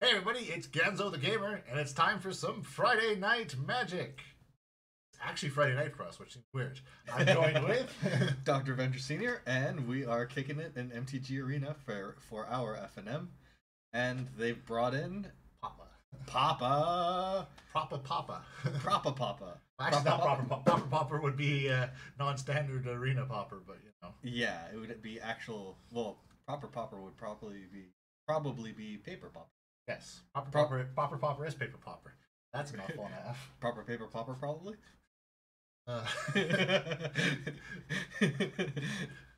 Hey everybody, it's Ganzo the Gamer, and it's time for some Friday Night Magic. It's actually Friday night for us, which seems weird. I'm joined with Dr. Venture Senior, and we are kicking it in MTG Arena for our FNM, and they've brought in Papa. Papa. Proper Papa. Proper Papa. Actually, not Proper Papa. Proper Pauper would be non-standard Arena Pauper, but you know. Yeah, it would be actual. Well, Proper Pauper would probably be Paper Pauper. Yes, Proper Pauper is Paper Pauper. That's a mouthful and a half. Proper Paper Pauper, probably.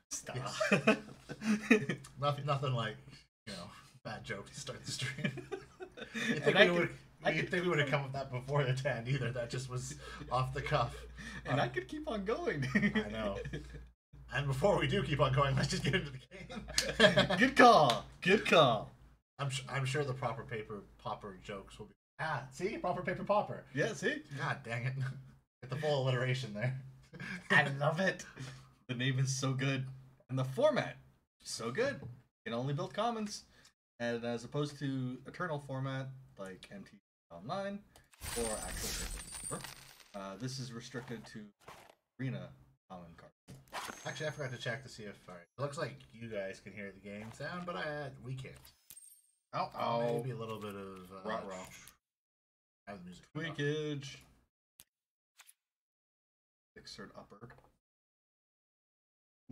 Stop. Nothing like, you know, bad joke to start the stream. You'd think we would have come with that before the 10 either. That just was off the cuff. And I could keep on going. I know. And before we do keep on going, let's just get into the game. Good call. Good call. I'm sure the Proper Paper Pauper jokes will be. See? Proper Paper Pauper. Yeah, see? God dang it. Get the full alliteration there. I love it. The name is so good. And the format, so good. You can only build commons. And as opposed to Eternal format, like MTG Online, or actual paper, this is restricted to Arena common cards. Actually, I forgot to check to see if... Alright, it looks like you guys can hear the game sound, but we can't. Oh. Maybe a little bit of... Rah. Have the music. Tweakage. Exert upper.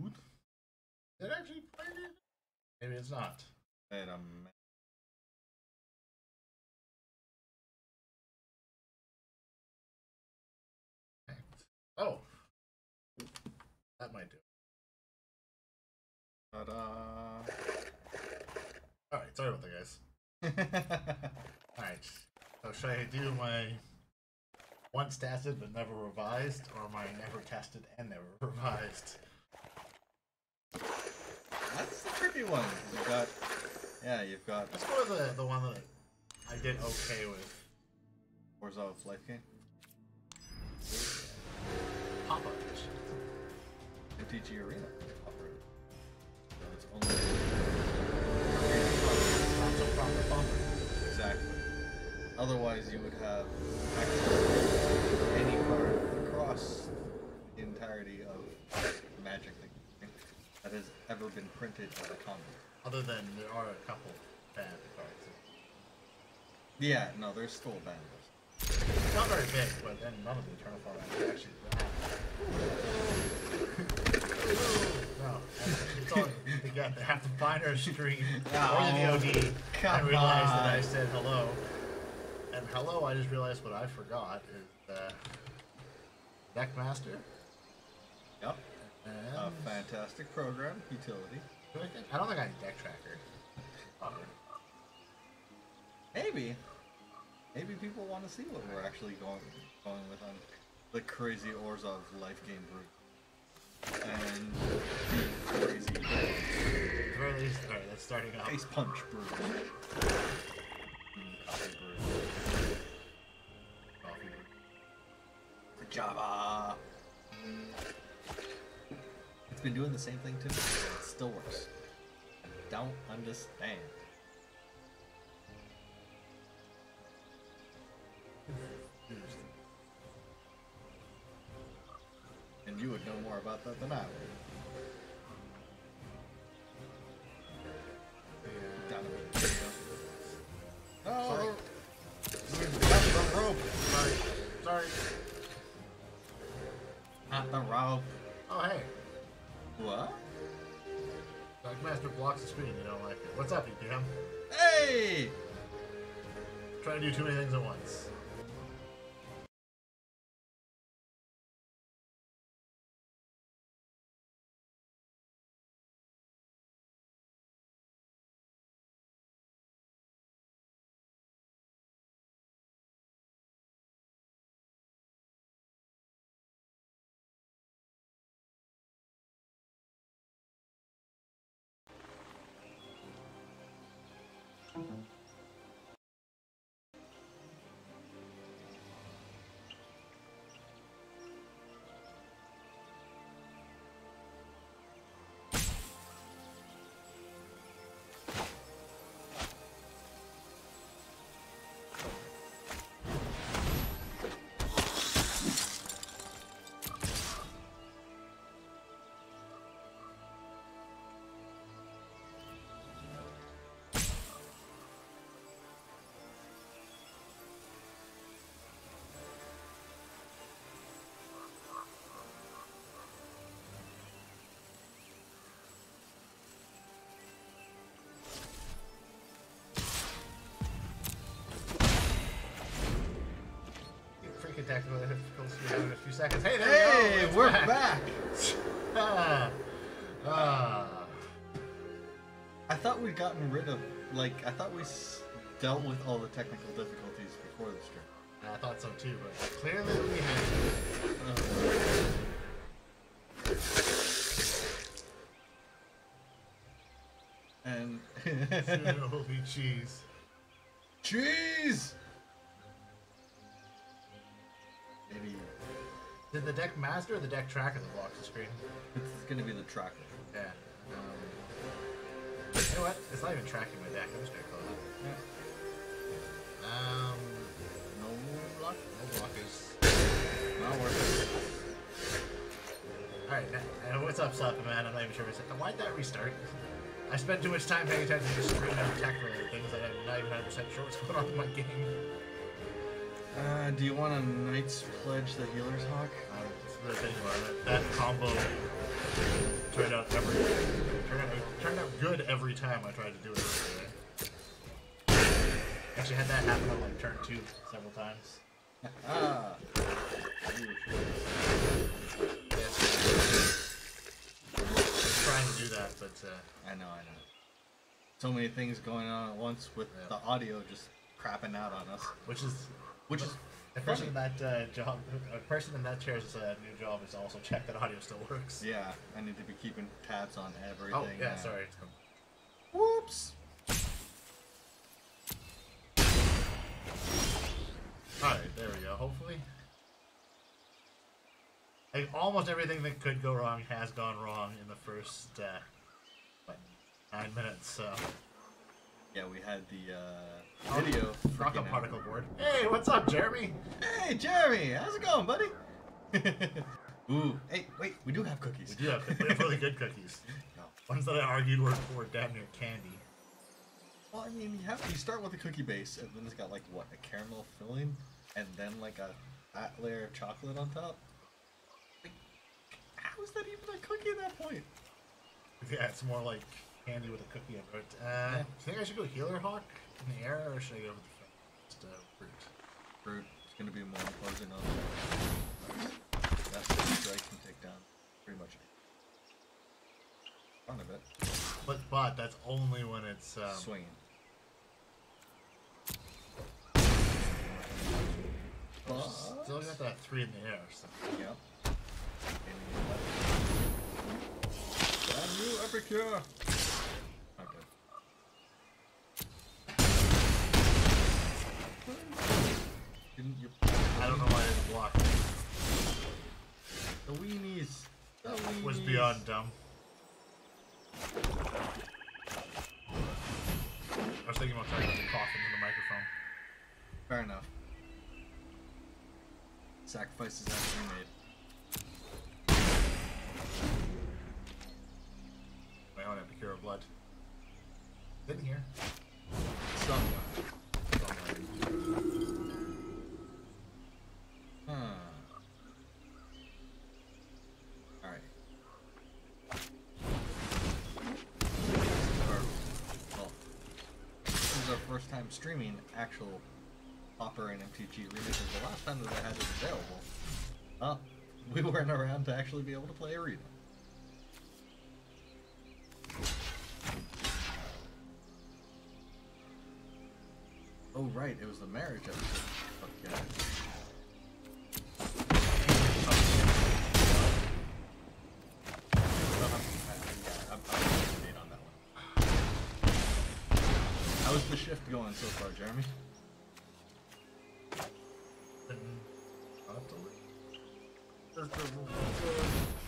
Did it actually play it? Maybe it's not. And Oh. That might do it. Ta-da. Alright, sorry about that, guys. Alright. So should I do my once tested but never revised, or my never tested and never revised? That's the tricky one. You've got... Let's go with the one that I did okay with. Warzone Life Game. Papa. MTG Arena. So it's only... Not so proper bumper. Exactly. Otherwise, you would have any card across the entirety of Magic that has ever been printed as a common. Other than there are a couple banned cards. Yeah, no, there's still banned lists. Not very big, but then none of the Eternal formats are actually banned. No, it's all again. They have to find our stream or the VOD and realize that I said hello. And hello, I just realized what I forgot is Deckmaster. Yep. And a fantastic program, utility. I don't think I need Deck Tracker. Maybe people want to see what we're actually going with on the crazy Orzhov life game brew. And the crazy. Or at least, alright, that's starting off. Face punch brew. Coffee brew. Coffee brew. Java. It's been doing the same thing too. It still works. I don't understand. And you would know more about that than I would. Oh! Sorry. At the rope. Oh, hey. What? Deckmaster blocks the screen, you don't like it. What's up, EPM? Hey! Trying to do too many things at once. technical difficulties we have in a few seconds. Hey, there Hey, we go. we're back. I thought we'd gotten rid of, like, I thought we dealt with all the technical difficulties before the stream. I thought so too, but clearly we had. And Holy cheese. cheese. Maybe Did the deck master or the deck tracker that blocks the screen? it's gonna be the tracker. Yeah. You know what? It's not even tracking my deck. I'm just gonna close it. Yeah. No block. No blockers. Not working. Alright, what's up, Slapper Man? I'm not even sure what I said. Why'd that restart? I spent too much time paying attention to screen and tech-related things that I'm not even 100% sure what's going on in my game. Do you want a Knight's Pledge the Healer's Hawk? That's the thing about it. That combo turned out good every time I tried to do it earlier. Actually had that happen on like turn 2 several times. Ah. Trying to do that, but I know. So many things going on at once with the audio just crapping out on us. which is a person in that job, a person in that chair's new job is also check that audio still works. Yeah, I need to be keeping tabs on everything. Oh yeah, sorry. Whoops. Alright, there we go. Hopefully. Like, almost everything that could go wrong has gone wrong in the first, 9 minutes, so... Yeah, we had the video. Rock freaking a out. particle board. Hey, what's up, Jeremy? Hey, Jeremy, how's it going, buddy? Ooh, hey, wait, we do have cookies. We have really good cookies. Ones that I argued were damn near candy. Well, I mean, you start with a cookie base, and then it's got like what, a caramel filling, and then like a fat layer of chocolate on top. Like, how is that even a cookie at that point? Yeah, it's more like candy with a cookie in it. Do you think I should go Healer Hawk in the air, or should I go with the fruit? Fruit. It's gonna be more imposing on the that's what strike can take down pretty much front of it. But that's only when it's Swinging. Still got that 3 in the air. So. Yep. Brand new Epicure. Okay. Didn't you? I don't know why I didn't block. The weenies. The weenies. Was beyond dumb. I was thinking about talking about the coffin in the microphone. Fair enough. Sacrifices have to be made. My own Epicure of Blood. Didn't hear. Somewhere. Alright. Well, this is our first time streaming actual Pauper and MTG Arena, because the last time that I had it available, we weren't around to actually be able to play Arena. Oh right, it was the marriage episode. Fuck yeah. I'm update on that one. How's the shift going so far, Jeremy?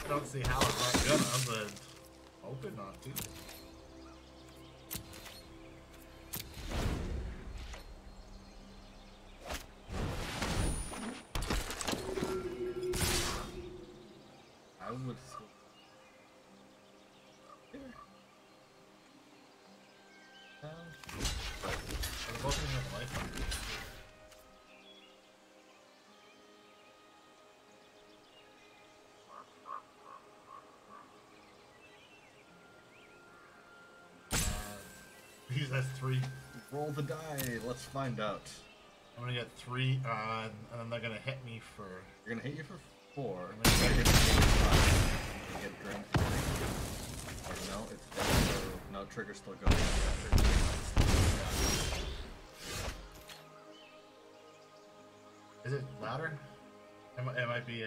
I don't see how it's not gonna, but hoping not to. I would. I'm hoping you have a life on you. That's 3. Roll the die. Let's find out. I'm gonna get 3 on, and then they're gonna hit me for. They're gonna hit you for 4. And then They're gonna hit you for 5. You get drained 3. Or no, it's dead, so no, trigger still goes. Is it louder? It might be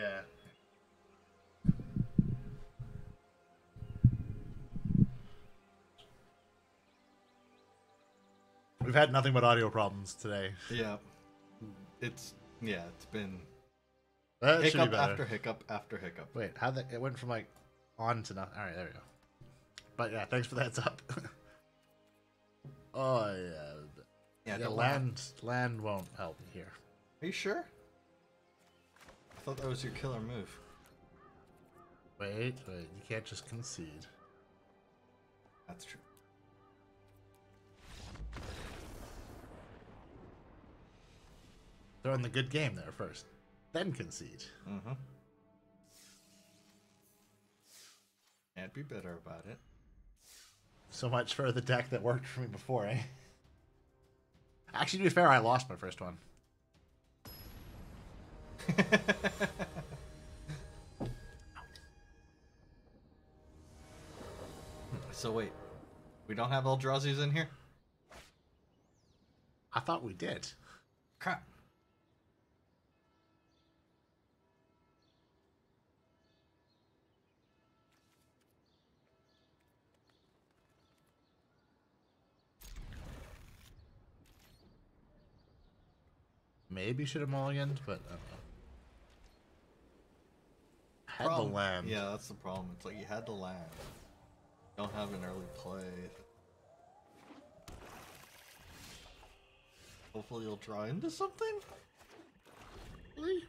We've had nothing but audio problems today. Yeah. It's been That should be hiccup better. after hiccup after hiccup. Wait, it went from like on to nothing. All right, there we go. But yeah, thanks for the heads up. Oh yeah. Yeah, land won't help me here. Are you sure? I thought that was your killer move. Wait, you can't just concede. That's true. Throw in the good game there first, then concede. Mm-hmm. Can't be bitter about it. So much for the deck that worked for me before, eh? Actually, to be fair, I lost my first one. So wait, we don't have Eldrazi's in here? I thought we did. Crap. Maybe should have mulliganed, but I don't know. Had Problem. the land. Yeah, that's the problem. It's like you had the land. Don't have an early play. Hopefully you'll draw into something? Really?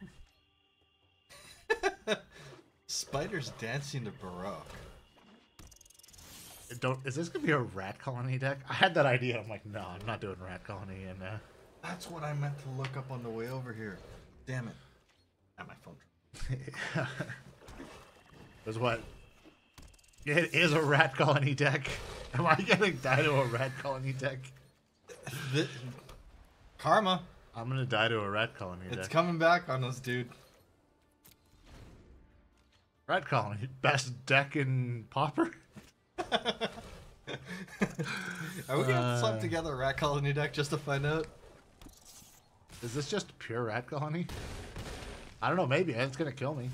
Spiders dancing to Baroque. Is this gonna be a rat colony deck? I had that idea. I'm like, no, I'm not doing rat colony. And That's what I meant to look up on the way over here. Damn it. At my phone. was what? It is a rat colony deck. Am I gonna die to a rat colony deck? Karma. I'm gonna die to a rat colony deck. It's coming back on us, dude. Rat colony, best deck in Pauper. Are we gonna slap together a rat colony deck just to find out? Is this just pure rat colony? I don't know. Maybe it's gonna kill me.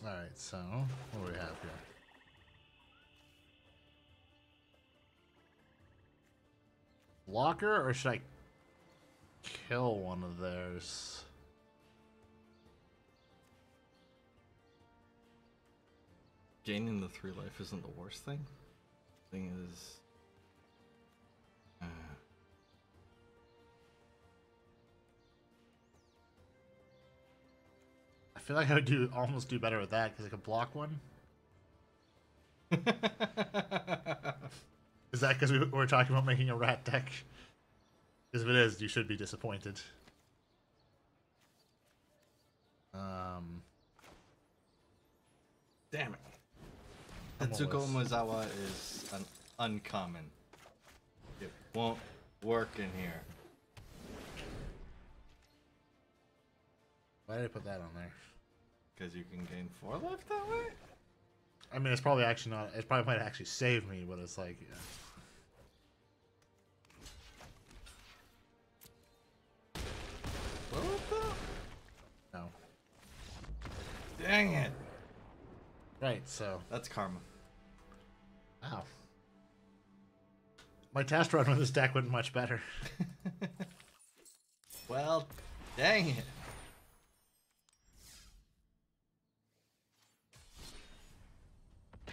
All right. So what do we have here? Blocker, or should I kill one of theirs? Gaining the 3 life isn't the worst thing. Thing is, I feel like I would almost do better with that because I could block one. Is that because we're talking about making a rat deck? Because if it is, you should be disappointed. Damn it. I'm Tetsuko always- Mizawa is an uncommon. It won't work in here. Why did I put that on there? Because you can gain 4 life that way? I mean, it's probably actually not. It probably might actually save me, but it's like, yeah. What the? No. Dang it. Right. So. That's karma. Wow. My test run with this deck went much better. Well, dang it.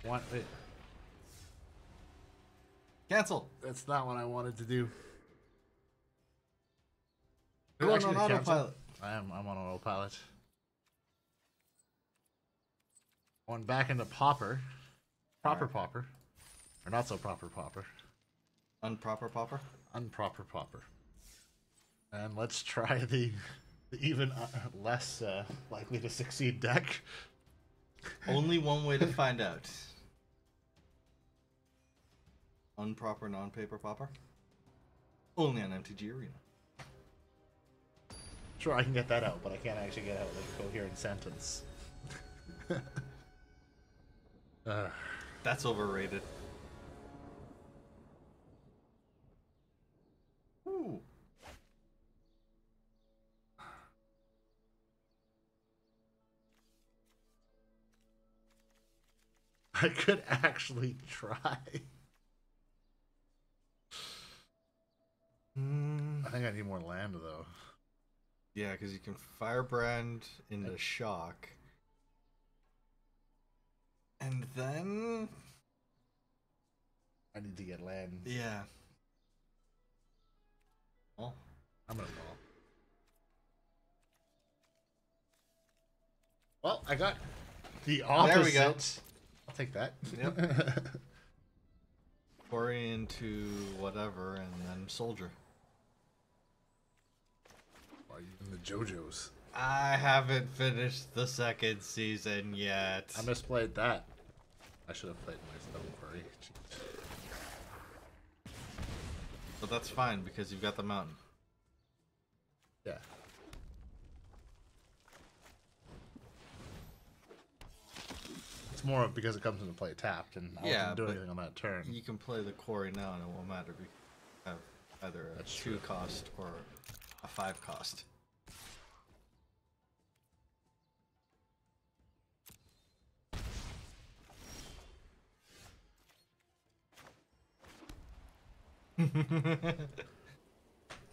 Wait, Cancel. that's not what I wanted to do. You're on Actually, cancel. autopilot. I'm on autopilot. Going back into Pauper. Proper Pauper. Or not so proper Pauper. Unproper popper. Unproper Pauper. And let's try the even less likely to succeed deck. Only one way to find out. Unproper non-paper popper. Only on MTG Arena. Sure, I can get that out, but I can't actually get out like a coherent sentence. That's overrated. Ooh. I could actually try. I think I need more land though. Yeah, because you can firebrand into shock. And then I need to get land. yeah. Oh, I'm gonna fall. Well, I got the opposite. There we go. I'll take that. Yep. Quarry into whatever, and then soldier. Are you in the JoJo's? I haven't finished the second season yet. I misplayed that. I should have played my stone quarry. Jeez. But that's fine because you've got the mountain. Yeah. It's more because it comes into play tapped, and I wasn't doing anything on that turn. You can play the quarry now, and it won't matter because you have either a 2 cost or a 5 cost.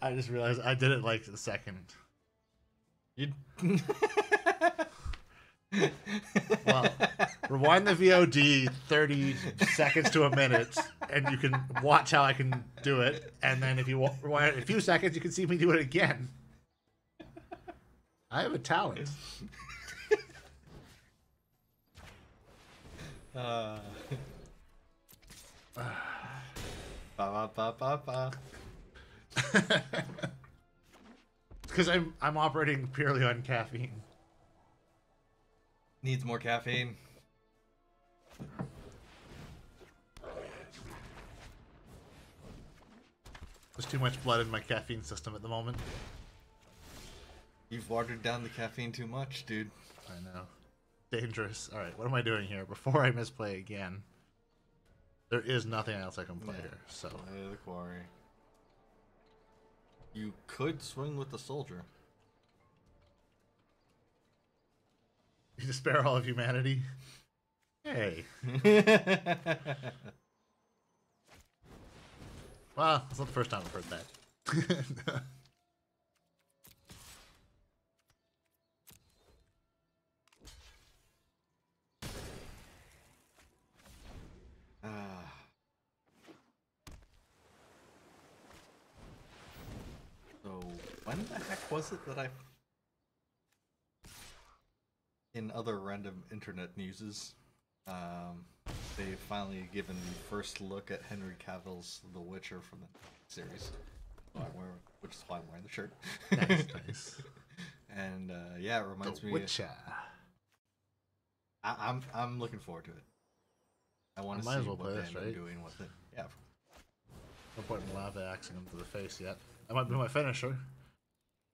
I just realized I did it like the second. You. Well, rewind the VOD 30 seconds to a minute, and you can watch how I can do it. And then if you rewind it a few seconds, you can see me do it again. I have a talent. Ba ba ba ba ba. Because I'm operating purely on caffeine. Needs more caffeine. There's too much blood in my caffeine system at the moment. You've watered down the caffeine too much, dude. I know. Dangerous. Alright, what am I doing here? Before I misplay again. There is nothing else I can play here, so. Play the quarry. You could swing with the soldier. You despair all of humanity? Hey. Well, it's not the first time I've heard that. So, when the heck was it that I... In other random internet newses, they've finally given the first look at Henry Cavill's The Witcher from the series, which is why I'm wearing the shirt. Nice, nice. And yeah, it reminds The me. Witcher. I'm looking forward to it. I want to see what they're doing with it. Yeah. No point in lava axing him to the face yet. That might be my finisher.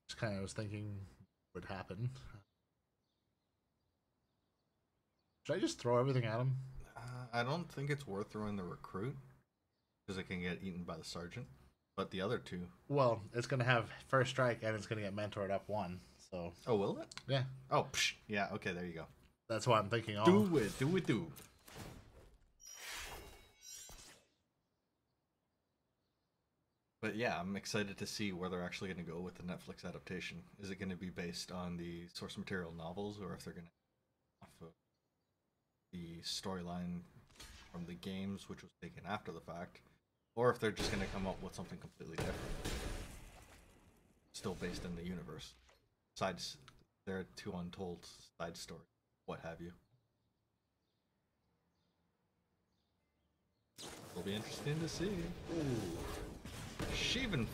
Just kind of was thinking would happen. Should I just throw everything at him? I don't think it's worth throwing the recruit because it can get eaten by the sergeant. But the other two. Well, it's gonna have first strike and it's gonna get mentored up 1. So. Oh, will it? Yeah. Oh, psh. Yeah. Okay, there you go. That's why I'm thinking. Do it. Do it. Do. But yeah, I'm excited to see where they're actually going to go with the Netflix adaptation. Is it going to be based on the source material novels, or if they're going to off of the storyline from the games, which was taken after the fact, or if they're just going to come up with something completely different, still based in the universe. Besides, there are 2 untold side stories, what have you. It'll be interesting to see. Ooh. Sheevan,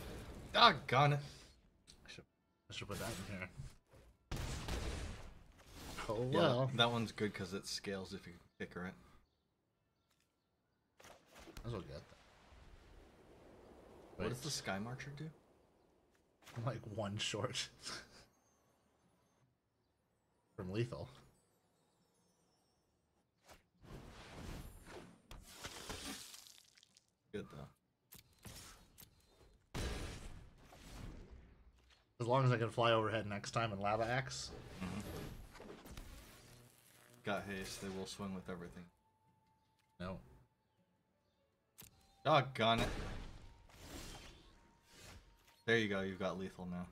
doggone it! I should put that in here. Oh yeah, well. That one's good because it scales if you kick her it. Might as well get that. What does the Sky Marcher do? I'm like 1 short. from lethal. Good though. As long as I can fly overhead next time and lava axe. Mm-hmm. Got haste. They will swing with everything. No. Doggone it. There you go. You've got lethal now.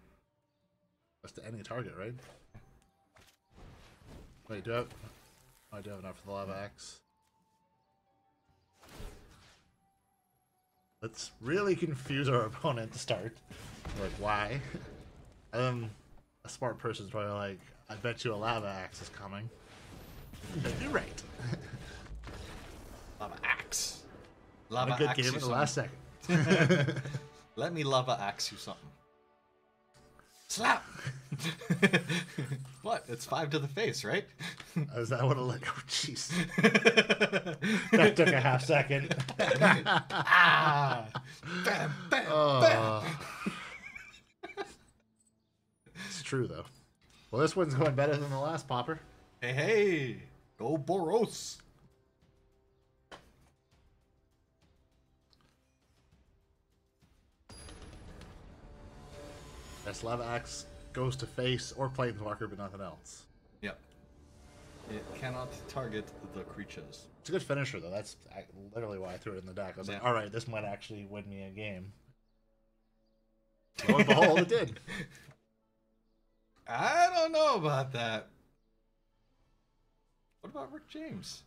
That's to any target, right? Wait, do I have... Oh, I do have enough for the lava axe. Let's really confuse our opponent to start. Like, why? A smart person's probably like, I bet you a lava axe is coming. You're right. Lava axe. Lava a good axe game you in the something. last second. Let me lava axe you something. Slap! What? It's 5 to the face, right? Is that what it like? Oh, jeez. That took a half second. Ah! Bam, bam, bam! It's true, though. Well, this one's going better than the last, Pauper. Hey, hey! Go Boros! Yes, lava axe goes to face or planeswalker, but nothing else. Yep. It cannot target the creatures. It's a good finisher, though. That's literally why I threw it in the deck. I was like, all right, this might actually win me a game. Lo and behold, it did. I don't know about that. What about Rick James?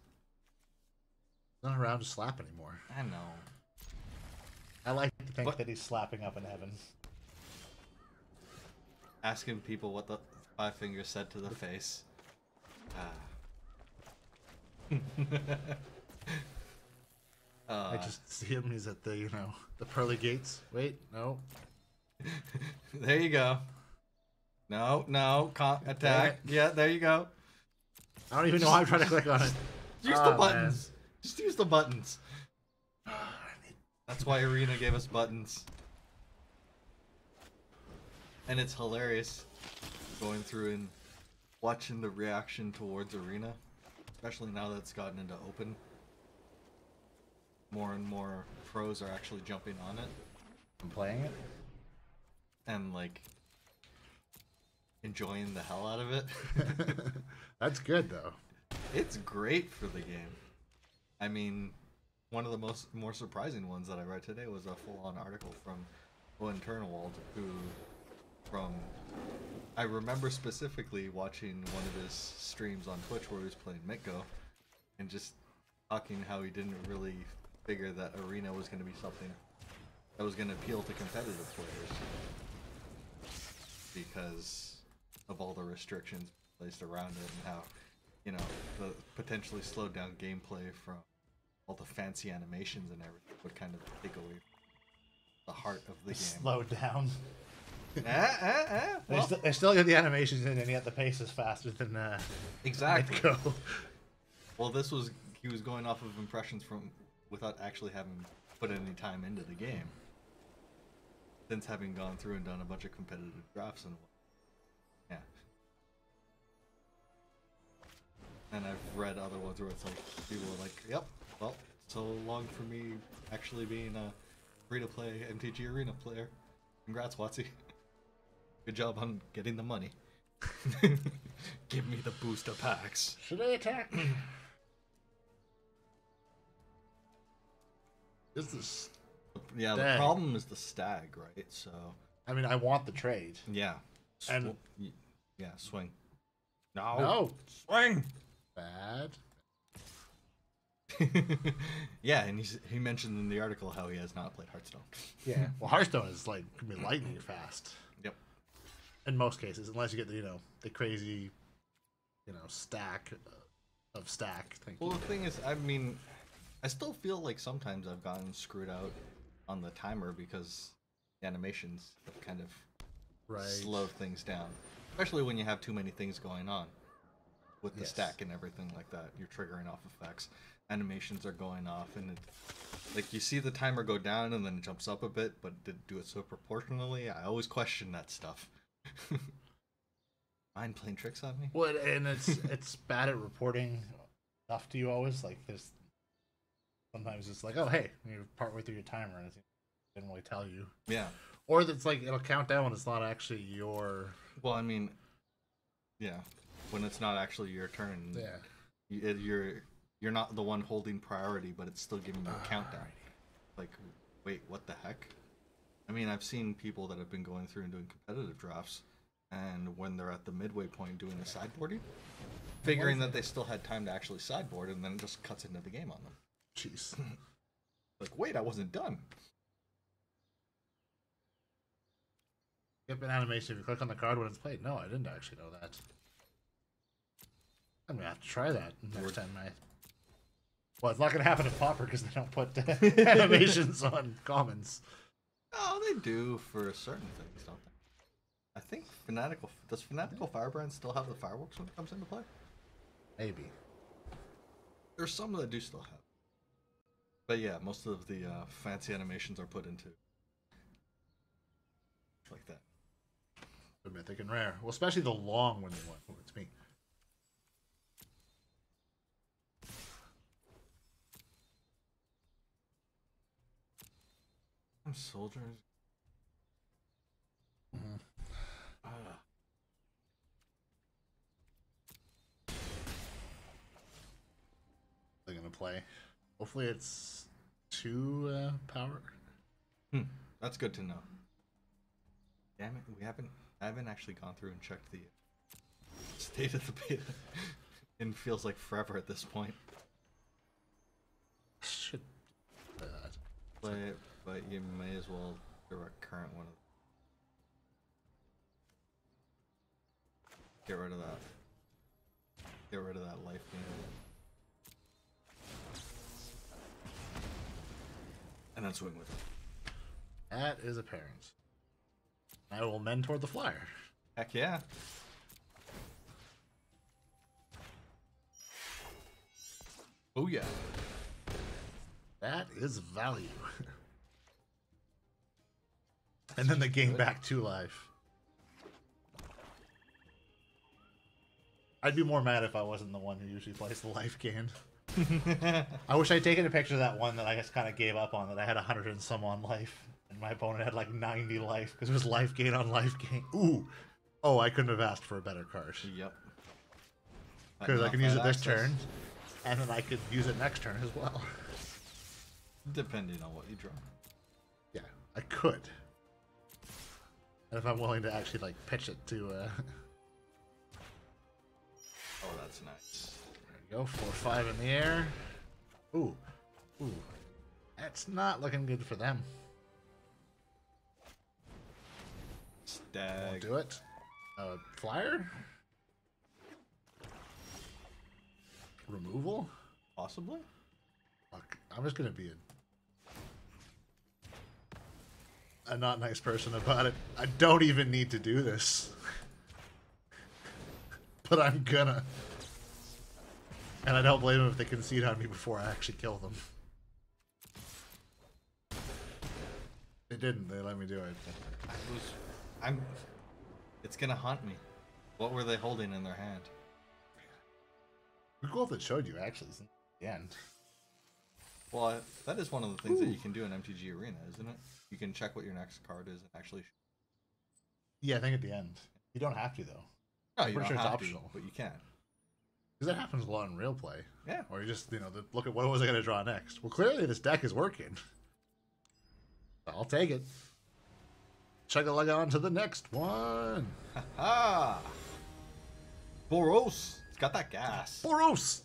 He's not around to slap anymore. I know. I like to think What? that he's slapping up in heaven. Asking people what the 5 fingers said to the face. I just see him. He's at the, the pearly gates. Wait, no. There you go. No, no, attack. Yeah, there you go. I don't even know how I'm trying to click on it. Use the buttons. Just use the buttons. That's why Arena gave us buttons. And it's hilarious going through and watching the reaction towards Arena, especially now that it's gotten into open. More and more pros are actually jumping on it. I'm playing it. And like enjoying the hell out of it. That's good though. It's great for the game. I mean, one of the more surprising ones that I read today was a full-on article from Owen Turnewald, who I remember specifically watching one of his streams on Twitch where he was playing Mitgo and just talking how he didn't really figure that Arena was going to be something that was going to appeal to competitive players because of all the restrictions placed around it and how, the potentially slowed down gameplay from all the fancy animations and everything would kind of take away the heart of the game. Slowed down. Well, They still get the animations in, and yet the pace is faster than exactly. Go. Well, he was going off of impressions from without actually having put any time into the game. Since having gone through and done a bunch of competitive drafts and yeah. And I've read other ones where it's like people are like, "Yep, well, so long for me actually being a free-to-play MTG Arena player. Congrats, Watsy. Good job on getting the money. Give me the booster packs." Should I attack? Is this? Yeah, the Dang. problem is the stag, right? So. I mean, I want the trade. Yeah. And yeah, swing. No. Swing. Bad. Yeah, and he mentioned in the article how he has not played Hearthstone. Yeah. Well, Hearthstone is like can be lightning fast. Yep. In most cases, unless you get the crazy, stack of stack thing. Well, the thing is, I mean, I still feel like sometimes I've gotten screwed out on the timer because the animations have kind of slowed things down, especially when you have too many things going on with the stack and everything like that. You're triggering off effects, animations are going off, and like you see the timer go down and then it jumps up a bit, but to do it so proportionally, I always question that stuff. Mind playing tricks on me? Well, and it's bad at reporting stuff to you always. Like there's sometimes it's like, oh hey, you're partway through your timer and it didn't really tell you. Yeah. Or it's like it'll count down when it's not actually your. Well, I mean, yeah, when it's not actually your turn. Yeah. You're not the one holding priority, but it's still giving you a countdown. Like, wait, what the heck? I mean, I've seen people that have been going through and doing competitive drafts, and when they're at the midway point doing the sideboarding, figuring that they still had time to actually sideboard, and then it just cuts into the game on them. Jeez. Like, wait, I wasn't done. Skip an animation if you click on the card when it's played. No, I didn't actually know that. I'm gonna have to try that next time I. Well, it's not gonna happen to Pauper because they don't put animations on commons. Oh, they do for certain things, don't they? I think does Fanatical Firebrand still have the fireworks when it comes into play? Maybe. There's some that do still have. But yeah, most of the fancy animations are put into like that. The mythic and rare. Well, especially the long one you want. Oh, it's me. Soldiers. They're gonna play. Hopefully, it's 2 power. That's good to know. Damn it, I haven't actually gone through and checked the state of the beta. It feels like forever at this point. Should play it, but you may as well direct current one. Get rid of that. Get rid of that life gain. And then swing with it. That is apparent. I will mend toward the flyer. Heck yeah. Oh yeah. That is value. And then they gain back 2 life. I'd be more mad if I wasn't the one who usually plays the life gain. I wish I'd taken a picture of that one that I just kind of gave up on, that I had 100 and some on life. And my opponent had like 90 life because it was life gain on life gain. Ooh. Oh, I couldn't have asked for a better card. Yep. Because I can use it this turn, and then I could use it next turn as well. Depending on what you draw. Yeah, I could. And if I'm willing to actually like pitch it to Oh, that's nice. There you go, 4-5 in the air. Ooh. Ooh. That's not looking good for them. Stag. Won't do it. Flyer? Removal? Possibly? Fuck. I'm just gonna be a not nice person about it. I don't even need to do this. But I'm gonna. And I don't blame them if they concede on me before I actually kill them. They didn't. They let me do it. It's gonna haunt me. What were they holding in their hand? It'd be cool if it showed you actually since the end. Well, that is one of the things that you can do in MTG Arena, isn't it? You can check what your next card is and actually. Yeah, I think at the end. You don't have to though. No, you don't Pretty sure have it's optional. to, but you can. Because that happens a lot in real play. Yeah. Or you just, look at what was I going to draw next. Well, clearly this deck is working. I'll take it. Chug-a-lug on to the next one. Ha-ha! Boros! It's got that gas. Boros!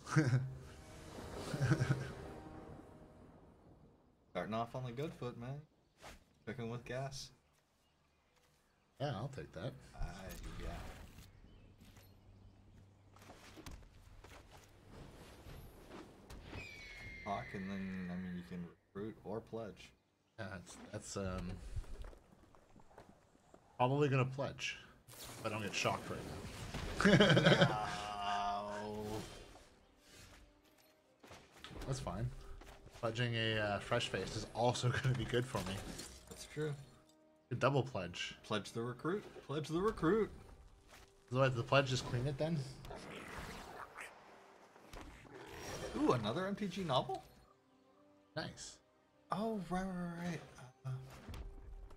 Starting off on the good foot, man. Cooking with gas. Yeah, I'll take that. Yeah. Hawk, and then, I mean, you can recruit or pledge. Yeah, that's probably going to pledge. If I don't get shocked right now. No. That's fine. Pledging a fresh face is also going to be good for me. That's true. A double pledge. Pledge the recruit. Pledge the recruit. So the pledge just clean it then? Ooh, another MTG novel? Nice. Oh, right.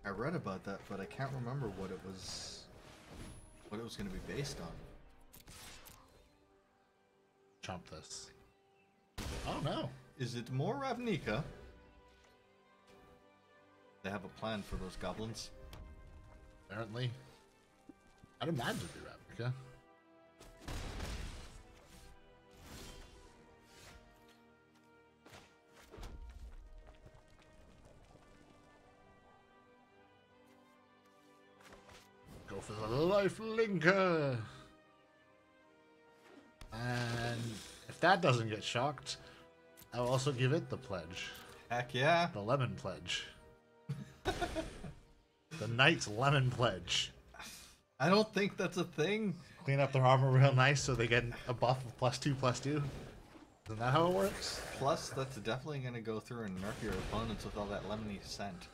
I read about that, but I can't remember what it was going to be based on. Chomp this. Oh no. Is it more Ravnica? They have a plan for those goblins. Apparently. I'd imagine it'd be Ravnica. Go for the life linker. And if that doesn't get shocked, I'll also give it the pledge. Heck yeah. The lemon pledge. The Knight's lemon pledge. I don't think that's a thing. Clean up their armor real nice so they get a buff of +2/+2. Isn't that how it works? Plus, that's definitely going to go through and nerf your opponents with all that lemony scent.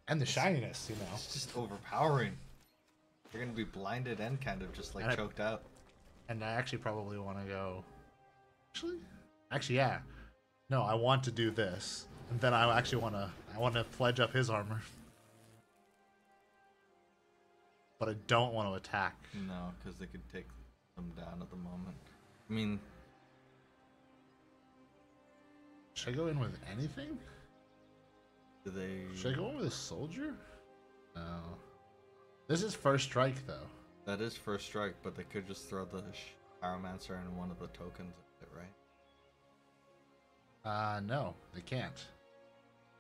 And the shininess, you know. It's just overpowering. You're going to be blinded and kind of just like choked out. And I actually probably want to go... Actually, yeah. No, I want to do this. And then I actually want to pledge up his armor. But I don't want to attack. No, because they could take them down at the moment. I mean... Should I go in with anything? Should I go in with a soldier? No. This is first strike, though. That is first strike, but they could just throw the Pyromancer in one of the tokens, right? No, they can't.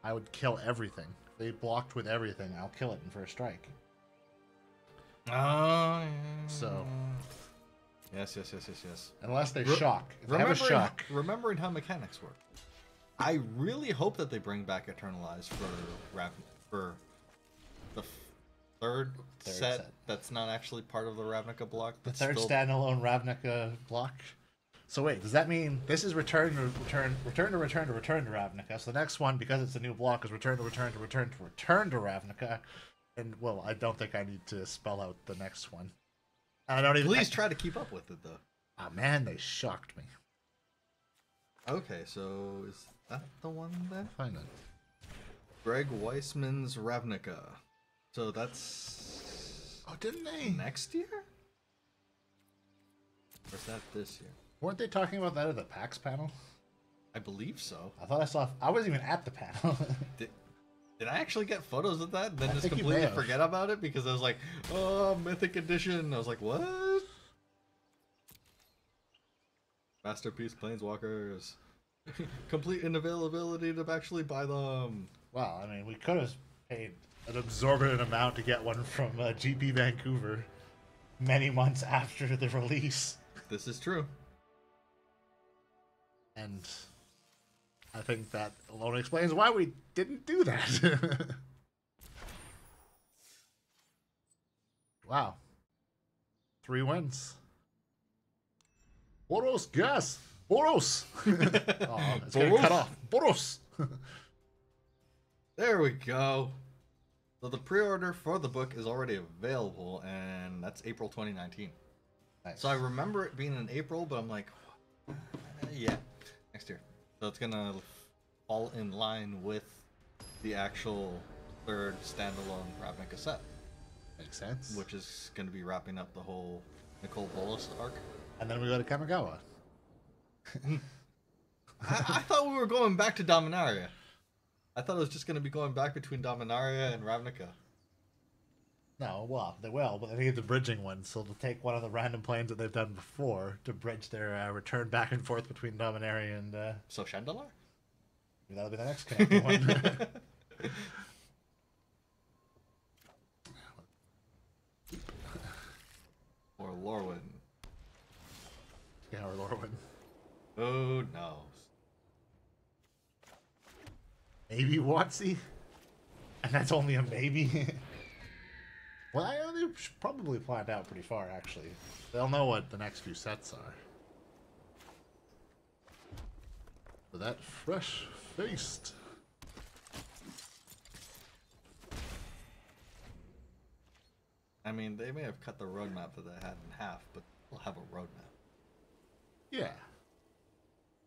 I would kill everything. If they blocked with everything, I'll kill it in first strike. Oh, yeah. So. Yes. Unless they shock. If they have a shock. Remembering how mechanics work. I really hope that they bring back Eternalize for the third set that's not actually part of the Ravnica block. The third standalone Ravnica block. So wait, does that mean this is return to Ravnica? So the next one, because it's a new block, is return to Ravnica. And well, I don't think I need to spell out the next one. I don't even. Please try to keep up with it though. Ah man, they shocked me. Okay, so is that the one then? Find it. Greg Weissman's Ravnica. So that's... Oh, didn't they? Next year? Or is that this year? Weren't they talking about that at the PAX panel? I believe so. I thought I saw... I wasn't even at the panel. Did I actually get photos of that and then just completely forget about it? Because I was like, oh, Mythic Edition. I was like, what? Masterpiece Planeswalkers. Complete unavailability to actually buy them. Well, I mean, we could have paid an exorbitant amount to get one from GP Vancouver many months after the release. This is true. And I think that alone explains why we didn't do that. Wow. 3 wins. Boros, gas! Boros! Oh, it's getting cut off. Boros! There we go. So the pre-order for the book is already available, and that's April 2019. Nice. So I remember it being in April, but I'm like, yeah, next year. So it's gonna fall in line with the actual third standalone Ravnica set. Makes sense. Which is gonna be wrapping up the whole Nicole Bolas arc. And then we go to Kamigawa. I thought we were going back to Dominaria. I thought it was just going to be going back between Dominaria and Ravnica. No, well, they will, but they need the bridging one, so they'll take one of the random planes that they've done before to bridge their return back and forth between Dominaria and... So Chandalar? That'll be the next connecting one. Or Lorwyn. Yeah, or Lorwyn. Who knows? Maybe Watsy? And that's only a maybe? Well, they probably planned out pretty far, actually. They'll know what the next few sets are. For that fresh-faced... I mean, they may have cut the roadmap that they had in half, but they'll have a roadmap. Yeah.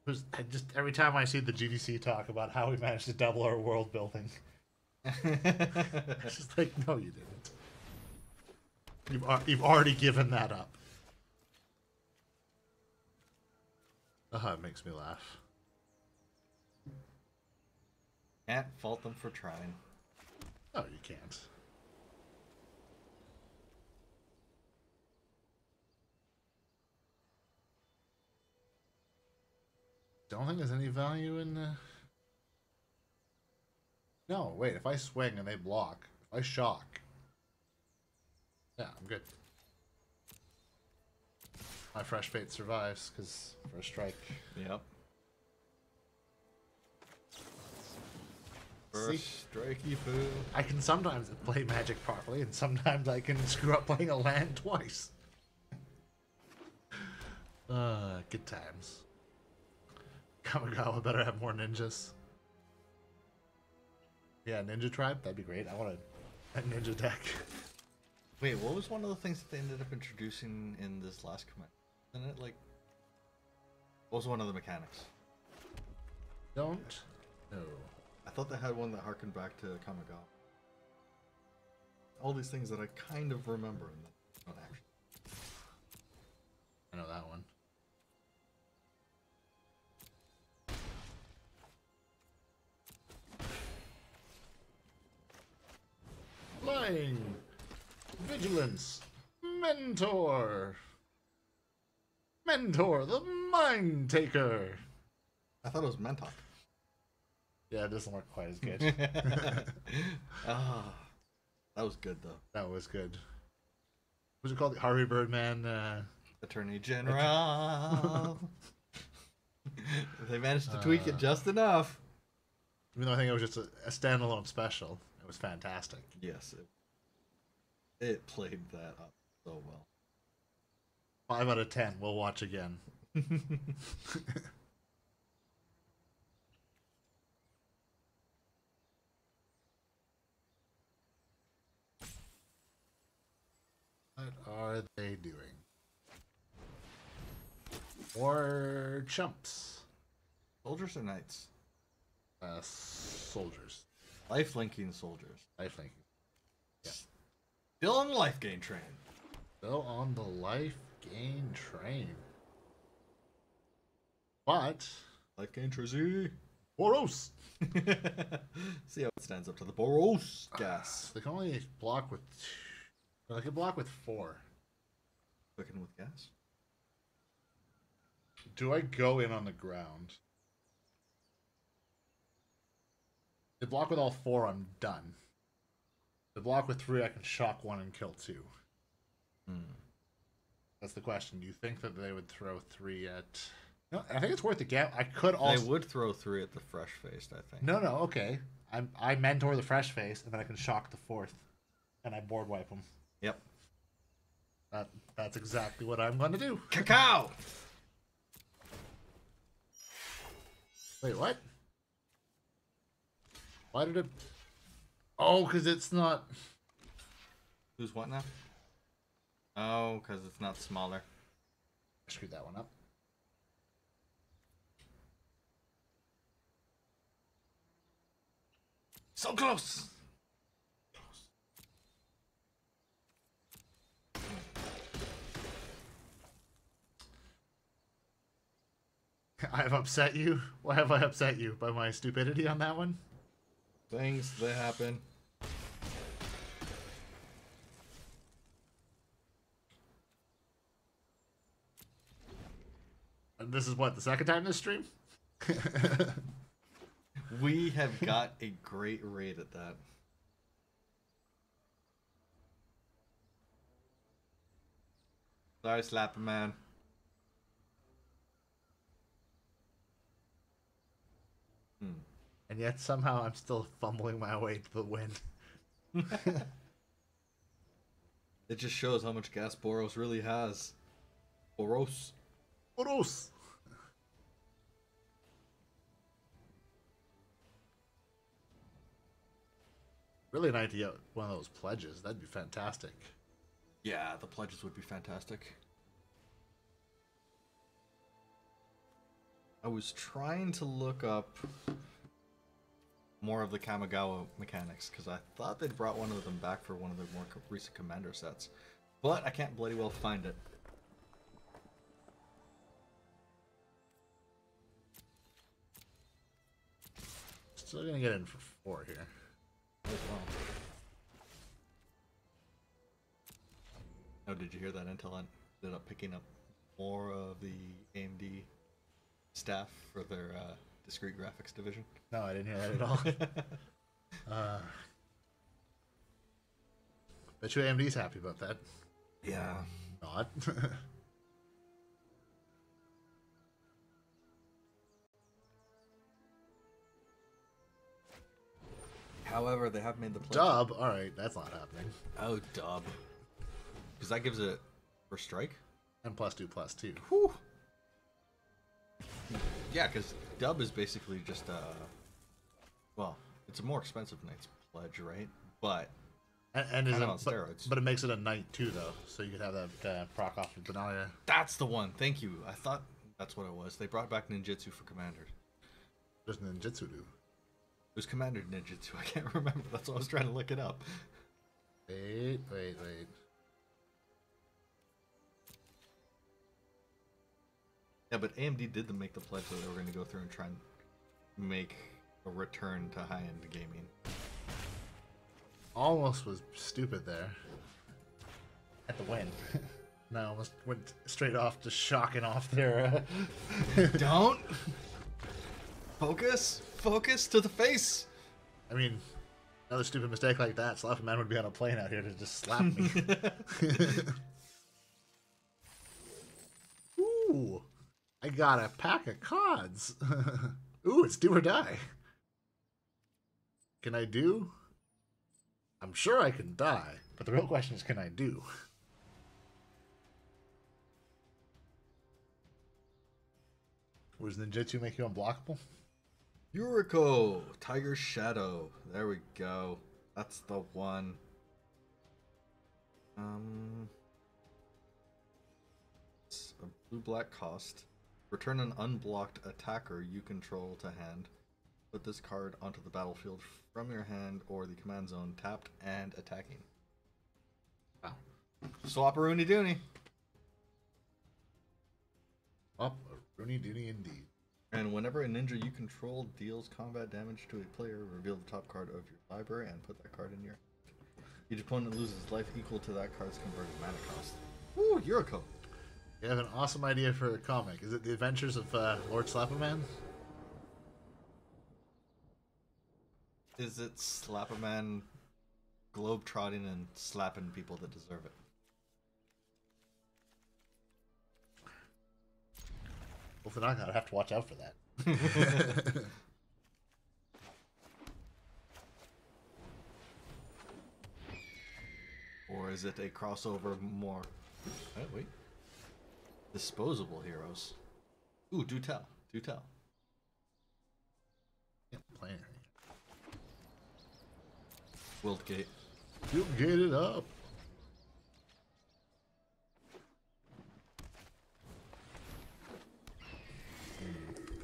Just every time I see the GDC talk about how we managed to double our world building, it's just like, no, you didn't. You've already given that up. Oh, it makes me laugh. Can't fault them for trying. No, you can't. Don't think there's any value in the... No, wait, if I swing and they block, if I shock... Yeah, I'm good. My fresh fate survives, because first strike. Yep. First strikey poo. I can sometimes play Magic properly, and sometimes I can screw up playing a land twice. Good times. Kamigawa better have more ninjas. Yeah, ninja tribe, that'd be great. I want a ninja deck. Wait, what was one of the things that they ended up introducing in this last command? Isn't it like... What was one of the mechanics? Don't know. I thought they had one that harkened back to Kamigawa. All these things that I kind of remember and not actually. I know that one. Flying! Vigilance! Mentor! Mentor, the Mind Taker! I thought it was Mentok. Yeah, it doesn't work quite as good. Ah, that was good though. That was good. What's it called? The Harvey Birdman, Attorney General. They managed to tweak it just enough. Even though I think it was just a standalone special. It was fantastic. Yes, it played that up so well. 5 out of 10. We'll watch again. What are they doing? More chumps. Soldiers or knights? Soldiers. Life-linking soldiers. Lifelink. Yeah. Still on the life gain train. Still on the life gain train. But Life gain Trizzy. Boros. See how it stands up to the Boros gas. They can only block with 2. They can block with 4. Cooking with gas. Do I go in on the ground? They block with all 4, I'm done. They block with 3, I can shock 1 and kill 2. That's the question. Do you think that they would throw 3 at... No, I think it's worth the gap. I could also... They would throw 3 at the fresh faced, I think. No, okay. I mentor the fresh face, and then I can shock the 4th. And I board wipe them. Yep. That's exactly what I'm going to do. Cacao! Wait, what? Why did it... Oh, because it's not... Who's what now? Oh, because it's not smaller. I screwed that one up. So close! I've upset you? Why have I upset you? By my stupidity on that one? Things that happen. And this is what, the second time this stream? We have got a great rate at that. Sorry, Slapper Man. And yet somehow I'm still fumbling my way to the win. It just shows how much gas Boros really has. Boros. Boros! Really an idea, one of those pledges. That'd be fantastic. Yeah, the pledges would be fantastic. I was trying to look up more of the Kamigawa mechanics because I thought they'd brought one of them back for one of the more recent Commander sets, but I can't bloody well find it. Still gonna get in for 4 here. As well. Oh, did you hear that Intel ended up picking up more of the AMD staff for their discrete graphics division? No, I didn't hear that at all. Bet you AMD's happy about that. Yeah. Not. However, they have made the pledge. Dub? Alright, that's not happening. Oh, dub. Because that gives it first strike? And +2/+2. Whew. Yeah, because dub is basically just well, it's a more expensive Knight's Pledge, right? But And is it on steroids. But it makes it a knight too, though, so you could have that proc off of Benalia. That's the one. Thank you. I thought that's what it was. They brought back ninjutsu for Commander. What does ninjutsu do? It was Commander ninjutsu. I can't remember. That's why I was trying to look it up. Wait. Yeah, but AMD did make the pledge that they were going to go through and try and make a return to high-end gaming. Almost was stupid there. At the win. No, almost went straight off to shocking off their. Don't! Focus! Focus to the face! I mean, another stupid mistake like that, Slapping Man would be on a plane out here to just slap me. Ooh, I got a pack of cards. Ooh, it's do or die. Can I do? I'm sure I can die, but the real question is, can I do? Was ninjutsu make you unblockable? Yuriko! Tiger Shadow. There we go. That's the one. It's a blue-black cost. Return an unblocked attacker you control to hand. Put this card onto the battlefield from your hand or the command zone, tapped and attacking. Wow. Swap a Rooney Dooney. Oh, Rooney Dooney indeed. And whenever a ninja you control deals combat damage to a player, reveal the top card of your library and put that card in your... Each opponent loses life equal to that card's converted mana cost. Ooh, Yuriko. You have an awesome idea for a comic. Is it The Adventures of Lord Slapperman? Is it Slapperman globe-trotting and slapping people that deserve it? Well, if not, I'd have to watch out for that. Or is it a crossover more... Oh, wait. Disposable heroes. Ooh, do tell. Do tell. Can't play anything. Wildgate. You get it up.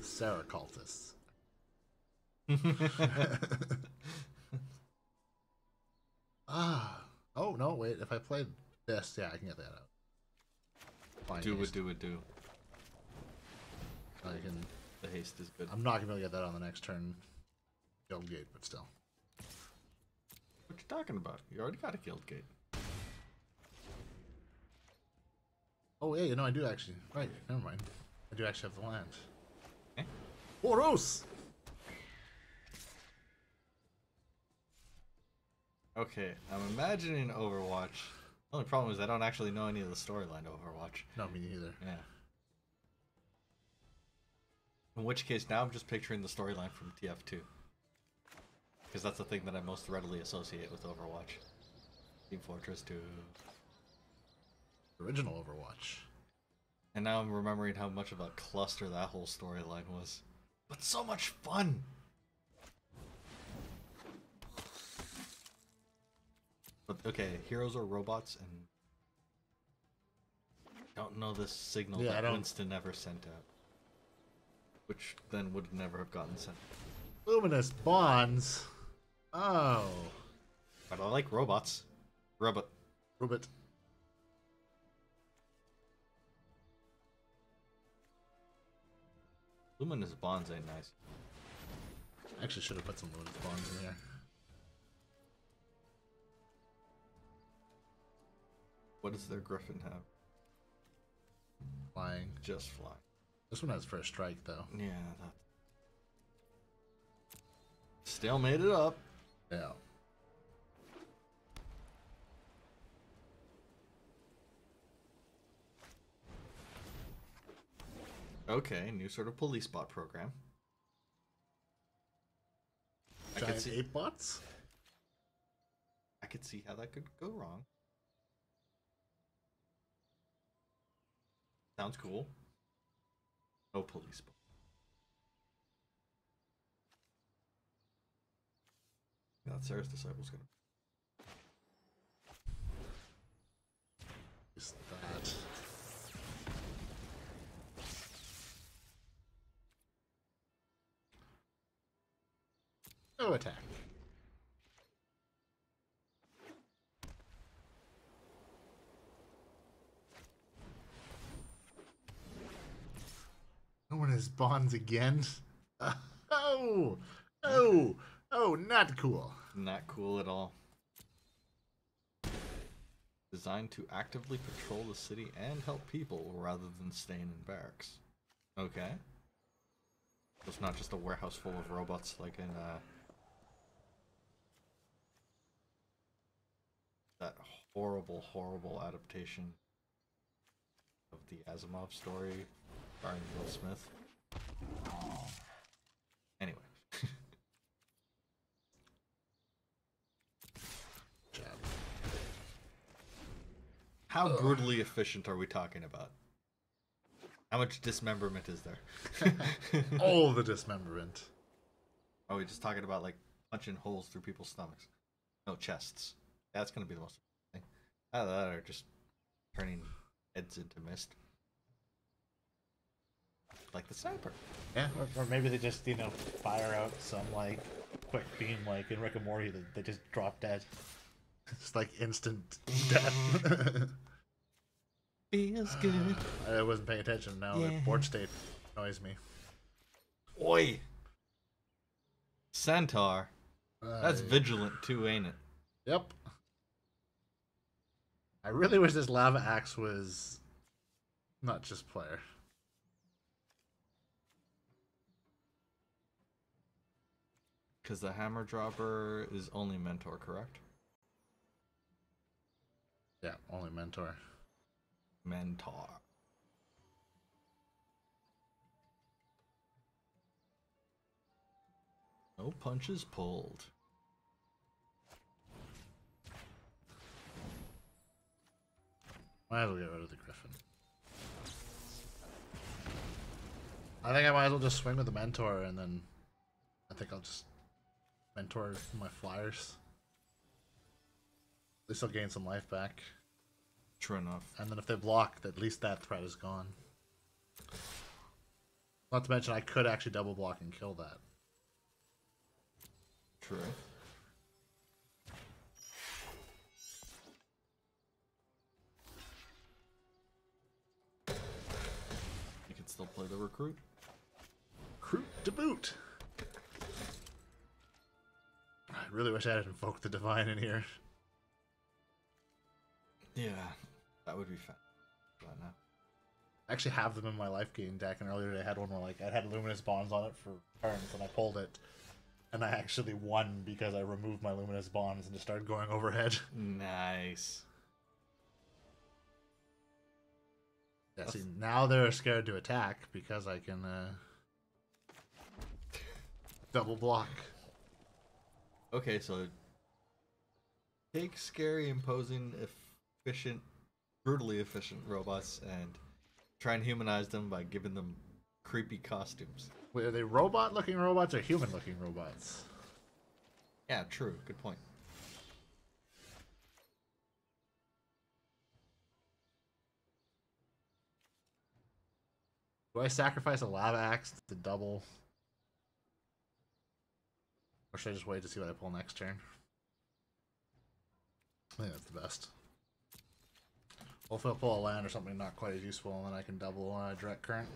Sarah cultists. Oh no, wait. If I played this, yeah, I can get that out. Fine, Do haste. it, do. I can. The haste is good. I'm not gonna be able to get that on the next turn. Guildgate, but still. What you talking about? You already got a Guildgate. Oh yeah, you know I do actually. Right, never mind. I do actually have the land. Okay. Boros. Okay, I'm imagining Overwatch. The only problem is I don't actually know any of the storyline to Overwatch. No, me neither. Yeah. In which case, now I'm just picturing the storyline from TF2. Because that's the thing that I most readily associate with Overwatch. Team Fortress 2. Original Overwatch. And now I'm remembering how much of a cluster that whole storyline was. But so much fun! But okay, heroes are robots and Don't know this signal Yeah, that Winston never sent out. Which then would never have gotten sent. Luminous Bonds. Oh. But I like robots. Robot. Robot. Luminous Bonds ain't nice. Actually, should have put some Luminous Bonds in here. What does their Griffin have? Flying. Just flying. This one has first strike, though. Yeah, that. Still made it up. Yeah. Okay, new sort of police bot program. Giant ape bots? I could see how that could go wrong. Sounds cool. No police bot. That Sarah's disciple's gonna. Is that? No attack. No one has bonds again. Oh, oh, oh! Not cool. Not cool at all. Designed to actively patrol the city and help people rather than staying in barracks. Okay. It's not just a warehouse full of robots like in that horrible, horrible adaptation of the Asimov story starring Will Smith. Anyway. How brutally efficient are we talking about? How much dismemberment is there? All the dismemberment. Are we just talking about like punching holes through people's stomachs? No, chests. That's gonna be the most thing. Either that or just turning heads into mist. Like the sniper. Yeah, or maybe they just, you know, fire out some like quick beam like in Rick and Morty that they just drop dead. It's like instant death. Feels good. I wasn't paying attention now. Yeah. The board state annoys me. Oi! Centaur. That's vigilant too, ain't it? Yep. I really wish this lava axe was not just player. Because the hammer dropper is only mentor, correct? Yeah, only mentor. Mentor. No punches pulled. Might as well get rid of the Griffin. I think I might as well just swing with the mentor and then I think I'll just mentor my flyers. At least I'll gain some life back. True enough. And then if they block, at least that threat is gone. Not to mention I could actually double block and kill that. True. You can still play the recruit. Recruit to boot. I really wish I had invoked the divine in here. Yeah, that would be fun. Right now. I actually have them in my life gain deck, and earlier I had one where like I had luminous bonds on it for turns, and I pulled it, and I actually won because I removed my luminous bonds and just started going overhead. Nice. Yeah, see, now they're scared to attack because I can double block. Okay, so take scary, imposing, efficient, brutally efficient robots and try and humanize them by giving them creepy costumes. Wait, are they robot-looking robots or human-looking robots? Yeah, true. Good point. Do I sacrifice a lava axe to double? Or should I just wait to see what I pull next turn? I think that's the best. Hopefully I'll pull a land or something not quite as useful, and then I can double direct current.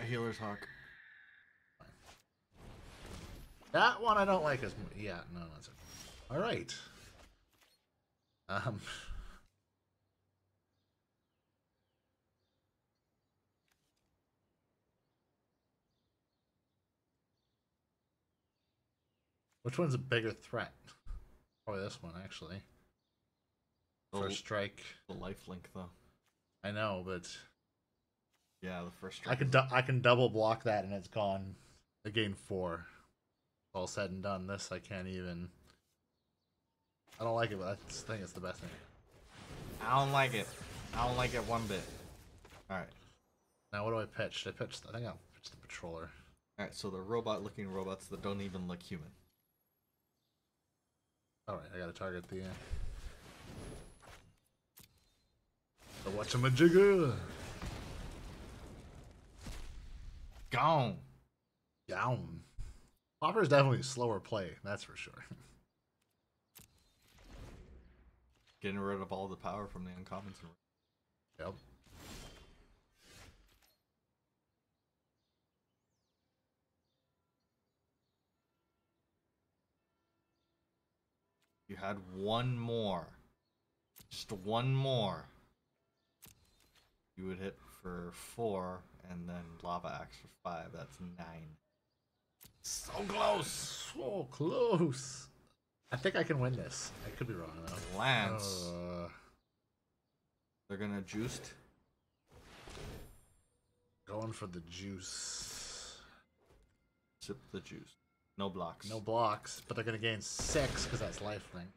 Healer's Hawk. That one I don't like as much. Yeah, no, that's okay. Alright. Which one's a bigger threat? Probably this one, actually. First strike. The lifelink, though. I know, but yeah, the first strike. I can double block that and it's gone. I gain 4. All said and done. This I can't even. I don't like it, but I think it's the best thing. I don't like it. I don't like it one bit. All right. Now what do I pitch? I think I'll pitch the patroller. All right. So the robot-looking robots that don't even look human. All right. I gotta target the. The whatchamajigger. Gone. Down. Pauper is definitely a slower play, that's for sure. Getting rid of all the power from the uncommons. Yep. You had one more. Just one more. You would hit for 4, and then Lava Axe for 5. That's 9. So close! So close! I think I can win this. I could be wrong though. Lance. They're gonna juiced. Going for the juice. Sip the juice. No blocks. No blocks, but they're gonna gain 6 because that's lifelink.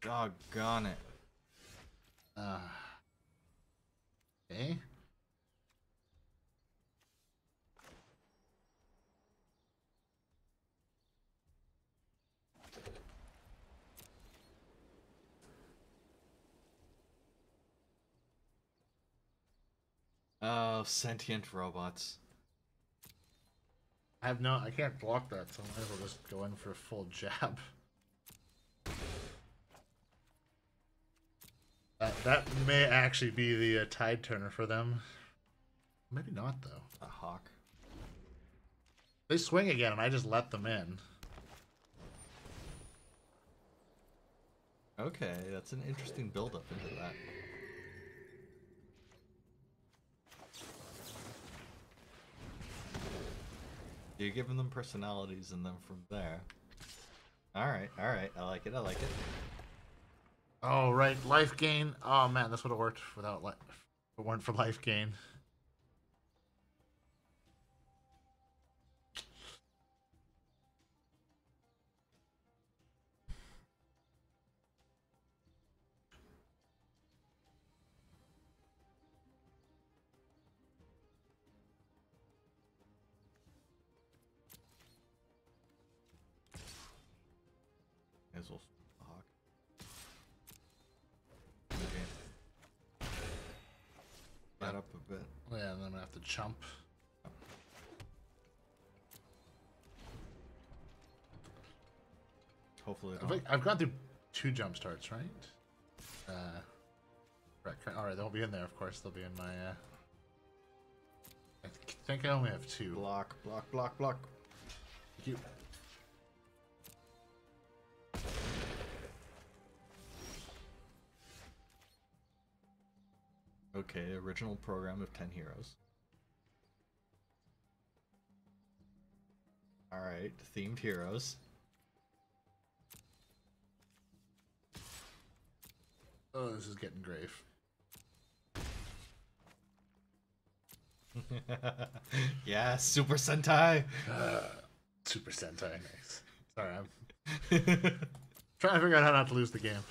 Doggone it. Okay. Oh, sentient robots. I can't block that, so I might as well just go in for a full jab. That may actually be the tide turner for them. Maybe not, though. A hawk. They swing again, and I just let them in. Okay, that's an interesting build-up into that. You're giving them personalities, and then from there... Alright, I like it, I like it. Oh, right, life gain. Oh, man, this would have worked without if it weren't for life gain. As well, a hawk. Okay. Back up a bit. Yeah, and then I'm gonna have to chump. Hopefully, I've gone through 2 jump starts, right? Right. Alright, they'll be in there, of course. They'll be in my. I think I only have 2. block. Thank you. Okay, original program of 10 heroes. Alright, themed heroes. Oh, this is getting grave. Yeah, Super Sentai! Super Sentai, nice. Sorry, I'm trying to figure out how not to lose the game.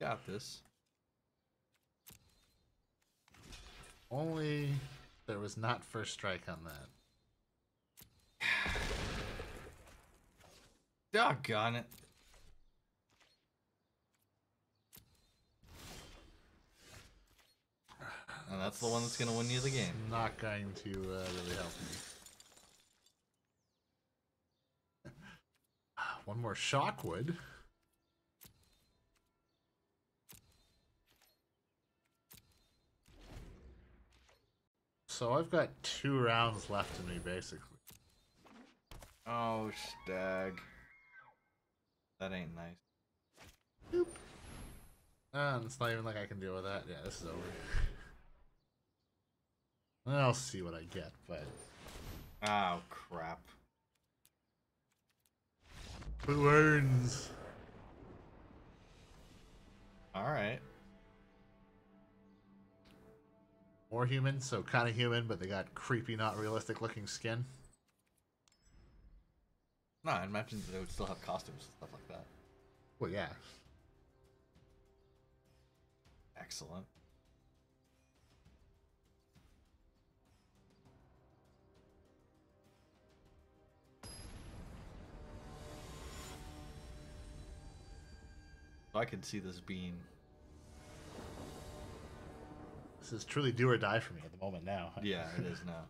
Got this. Only there was not first strike on that. Doggone it. And that's the one that's going to win you the game. Not going to really help me. One more Shockwood. So I've got 2 rounds left in me, basically. Oh, stag. That ain't nice. Boop. It's not even like I can deal with that. Yeah, this is over. I'll see what I get, but... Oh, crap. Who earns? Alright. More human, so kind of human, but they got creepy, not realistic looking skin. No, I imagine they would still have costumes and stuff like that. Well, yeah. Excellent. I could see this being... This is truly do or die for me at the moment now. Yeah, it is now.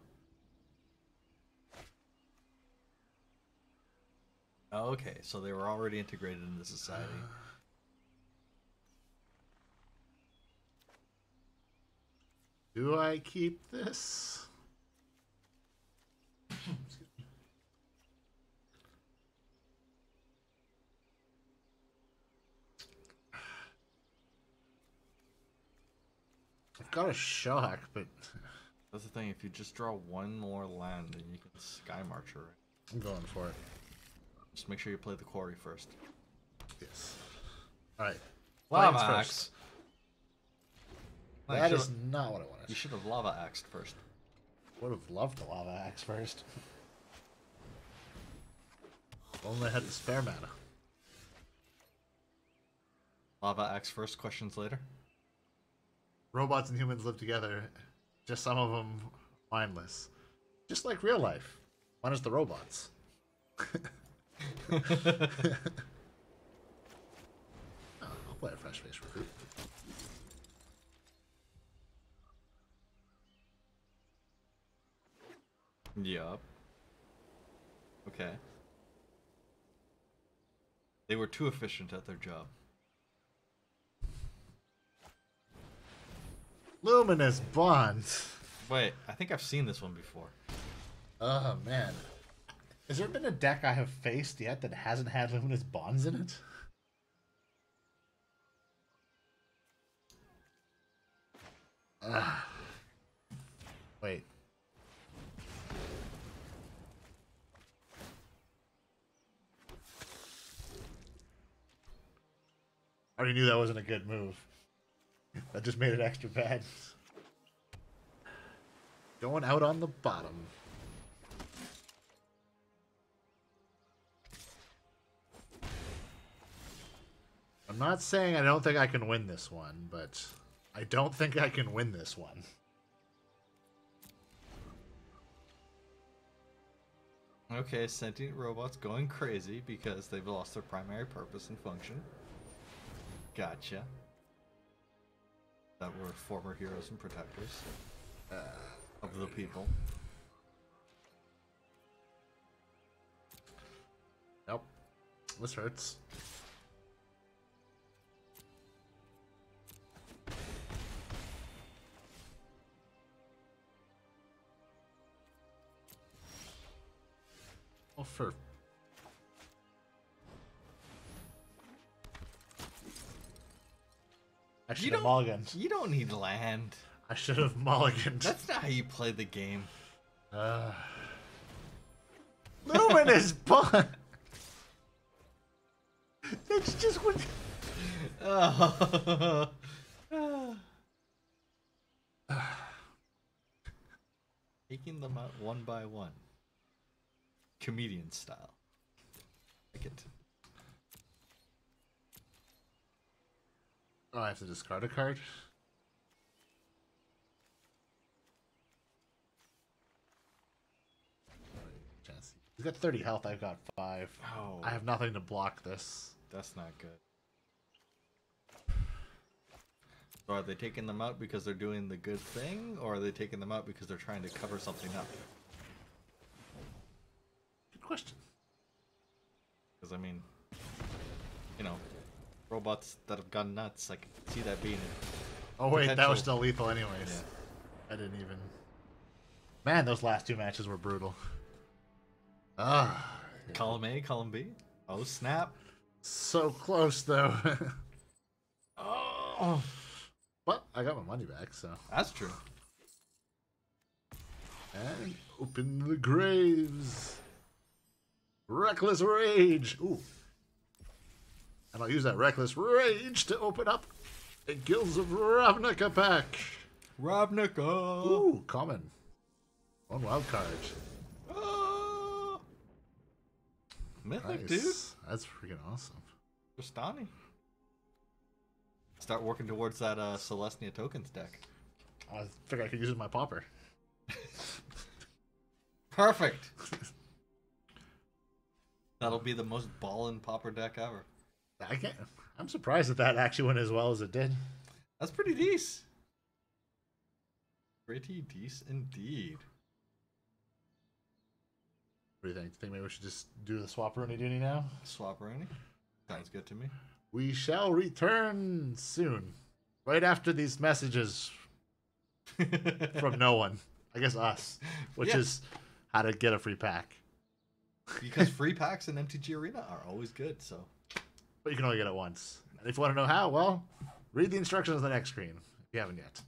Okay, so they were already integrated into society. Do I keep this? I've got a shock, but That's the thing, if you just draw one more land, then you can Sky Marcher. I'm going for it. Just make sure you play the quarry first. Yes. Alright. Lava Plains Axe. first. No, That is not what I wanted. You should have Lava Axed first. Would have loved the Lava Axe first. Only had the spare mana. Lava Axe first, questions later. Robots and humans live together. Just some of them mindless. Just like real life. Minus the robots. Oh, I'll play a fresh face recruit. Yup. Okay. They were too efficient at their job. Luminous Bonds. Wait, I think I've seen this one before. Oh, man. Has there been a deck I have faced yet that hasn't had Luminous Bonds in it? Wait. I already knew that wasn't a good move. That just made it extra bad. Going out on the bottom. I'm not saying I don't think I can win this one, but I don't think I can win this one. Okay, sentient robots going crazy because they've lost their primary purpose and function. Gotcha. That were former heroes and protectors of the people. Nope. This hurts. Oh, for... I should have mulliganed. You don't need land. I should have mulliganed. That's not how you play the game. Luminous Bond! That's just what... Taking them out one by one. Comedian style. Like it. Oh, I have to discard a card? He's got 30 health, I've got 5. Oh. I have nothing to block this. That's not good. So are they taking them out because they're doing the good thing, or are they taking them out because they're trying to cover something up? Good question. Because, I mean, you know, robots that have gone nuts, I can see that being Oh wait, that potential. was still lethal anyways. Yeah. I didn't even... Man, those last 2 matches were brutal. Ah. Column A, column B. Oh, snap. So close, though. Oh, But I got my money back, so... that's true. And open the graves. Reckless Rage. Ooh. And I'll use that Reckless Rage to open up a Guilds of Ravnica pack. Ravnica. Ooh, common. 1 wild card. Oh. Mythic, Nice. dude. That's freaking awesome. Rastani. Start working towards that Celestia tokens deck. I figured I could use it in my Pauper. Perfect. That'll be the most ballin' Pauper deck ever. I'm surprised that actually went as well as it did. That's pretty decent. Pretty decent indeed. What do you think? Think maybe we should just do the swap Rooney Dooney now? Swap Rooney. Sounds good to me. We shall return soon. Right after these messages from no one. I guess us. Which Yeah. is how to get a free pack. Because free packs in MTG Arena are always good, so. But you can only get it once. And if you want to know how, well, read the instructions on the next screen if you haven't yet.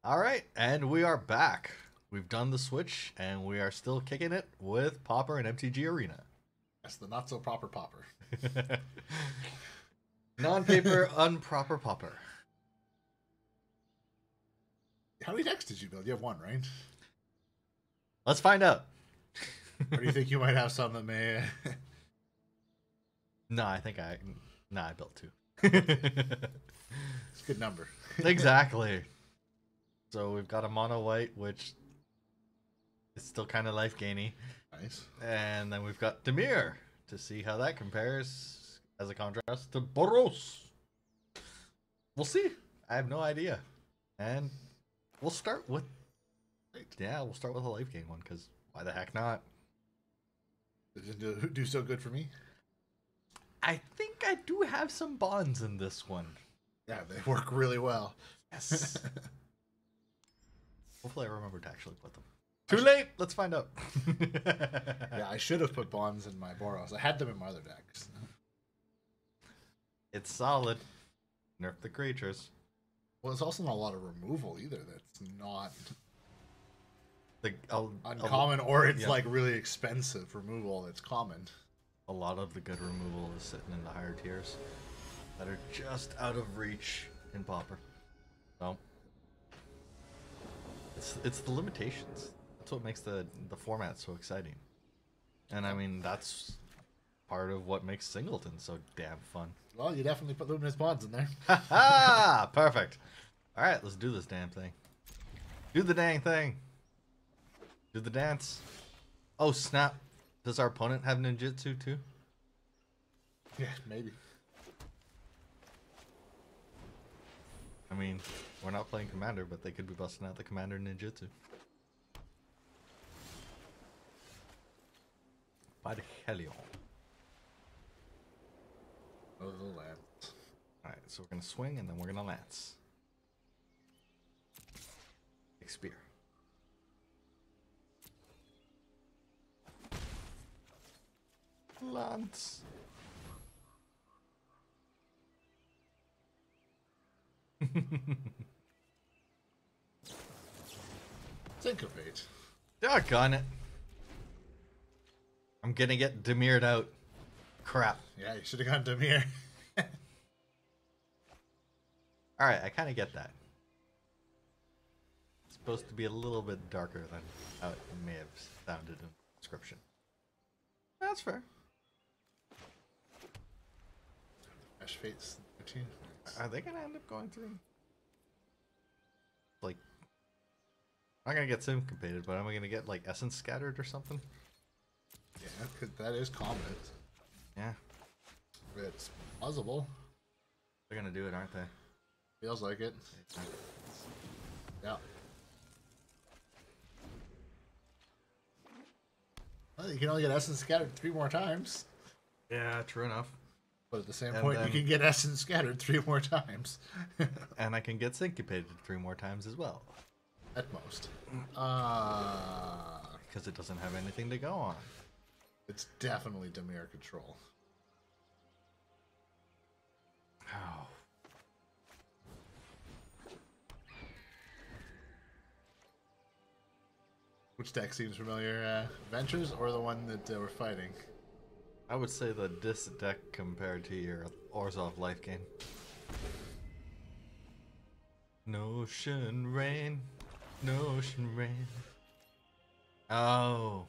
All right, and we are back. We've done the switch, and we are still kicking it with Pauper and MTG Arena. That's the not so proper Pauper. Non-paper, unproper Pauper. How many decks did you build? You have one, right? Let's find out. Or do you think you might have some that may? No, I think I built 2. It's a good number. Exactly. So we've got a mono white, which is still kind of life gainy. Nice. And then we've got Dimir to see how that compares as a contrast to Boros. We'll see. I have no idea. And we'll start with we'll start with a life gain one, because why the heck not? Did it do so good for me? I think I do have some bonds in this one. Yeah, they work really well. Yes. Hopefully I remember to actually put them. Too late! Let's find out. Yeah, I should have put bonds in my Boros. I had them in my other decks. It's solid. Nerf the creatures. Well, it's also not a lot of removal either. That's not The, uncommon, or it's like really expensive removal that's common. A lot of the good removal is sitting in the higher tiers that are just out of reach in Pauper. So it's the limitations. That's what makes the format so exciting. And I mean, that's part of what makes Singleton so damn fun. Well, you definitely put luminous bonds in there. Ha ha! Perfect. All right, let's do this damn thing. Do the dang thing. Do the dance. Oh snap! Does our opponent have ninjutsu too? Yeah, maybe. I mean, we're not playing Commander, but they could be busting out the Commander ninjutsu. By the Helion. Oh, the lance. Alright, so we're gonna swing and then we're gonna lance. Big spear. Lance. Syncopate. Doggone it. I'm gonna get Demired out. Crap. Yeah, you should have gone Dimir. Alright, I kind of get that. It's supposed to be a little bit darker than how it may have sounded in the description. That's fair. Ash Fates 13. Are they gonna end up going through? Like, I'm not gonna get syncopated, but am I gonna get like essence scattered or something? Yeah, that is common. Yeah, It's plausible. they're gonna do it, aren't they? Feels like it. Yeah. Well, you can only get essence scattered 3 more times. Yeah, true enough. But at the same And point, then- you can get essence scattered 3 more times. And I can get syncopated 3 more times as well. At most. Because it doesn't have anything to go on. It's definitely Dimir control. Oh. Which deck seems familiar? Ventures or the one that we're fighting? I would say the dis deck compared to your Orzhov life gain. Notion rain, notion rain. Oh,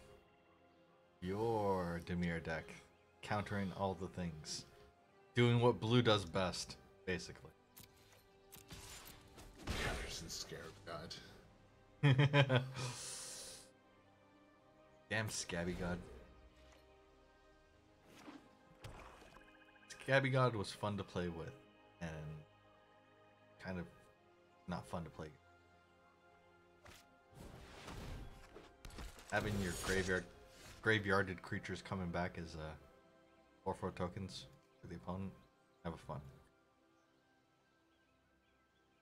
your Dimir deck, countering all the things, doing what blue does best, basically. Anderson Scarab God. Damn Scabby God. Scabby God was fun to play with, and kind of not fun to play. Having your graveyarded creatures coming back as 4/4 tokens for the opponent, have a fun.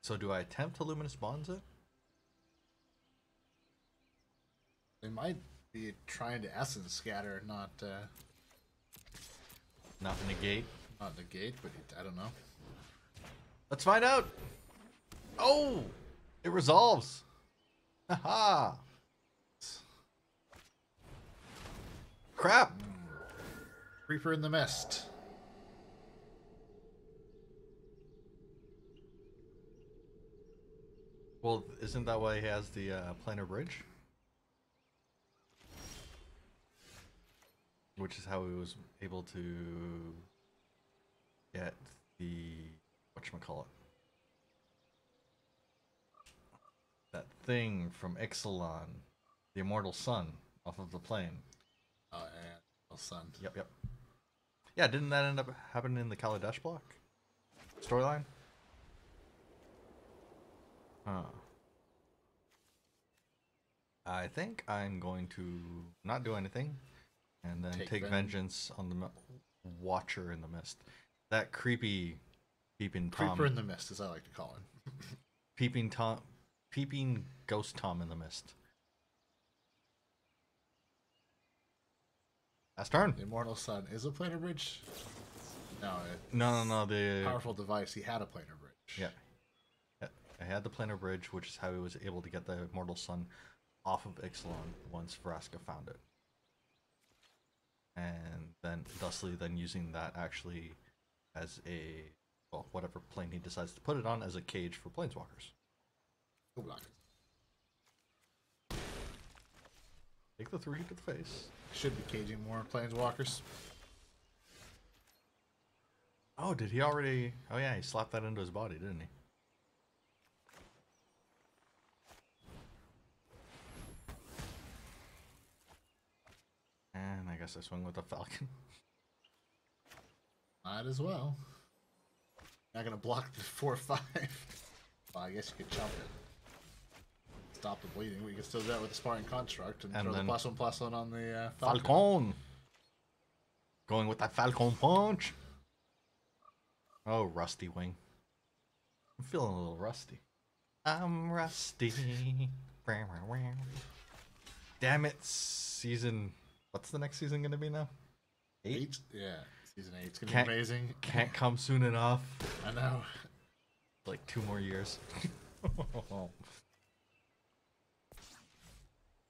So do I attempt to Luminous Bonds it? They might be trying to essence scatter, not negate. not negate, but I don't know. Let's find out. Oh, It resolves. Haha. Crap. Reaper in the Mist. Well, isn't that why he has the planar bridge? Which is how he was able to get the whatchamacallit. That thing from Ixalan, the immortal sun, off of the plane. Oh yeah, well, sun. Yep. Yeah, didn't that end up happening in the Kaladesh block storyline? Huh. I think I'm going to not do anything, and then take vengeance on the Watcher in the Mist. That creepy peeping Tom. Creeper in the Mist, as I like to call him. Peeping Ghost Tom in the Mist. Last turn. The Immortal Sun is a planar bridge. No. No. The powerful device. He had a planar bridge. Yeah. I had the planar bridge, which is how he was able to get the Immortal Sun off of Ixalan once Vraska found it. And then thusly then using that actually as a, well, whatever plane he decides to put it on, as a cage for planeswalkers. Go block. Take the 3 to the face. Should be caging more planeswalkers. Oh, did he already? Oh yeah, he slapped that into his body, didn't he? And I guess I swing with the Falcon. Might as well. Not gonna block the 4/5. Well, I guess you could chump it. Stop the bleeding. We can still do that with the Sparring Construct and throw the +1/+1 on the Falcon. Falcon! Going with that Falcon punch! Oh, Rusty Wing. I'm feeling a little rusty. I'm rusty. Damn it, season... What's the next season gonna be now? 8? Yeah, season 8's gonna be amazing. Can't come soon enough. I know. Like 2 more years.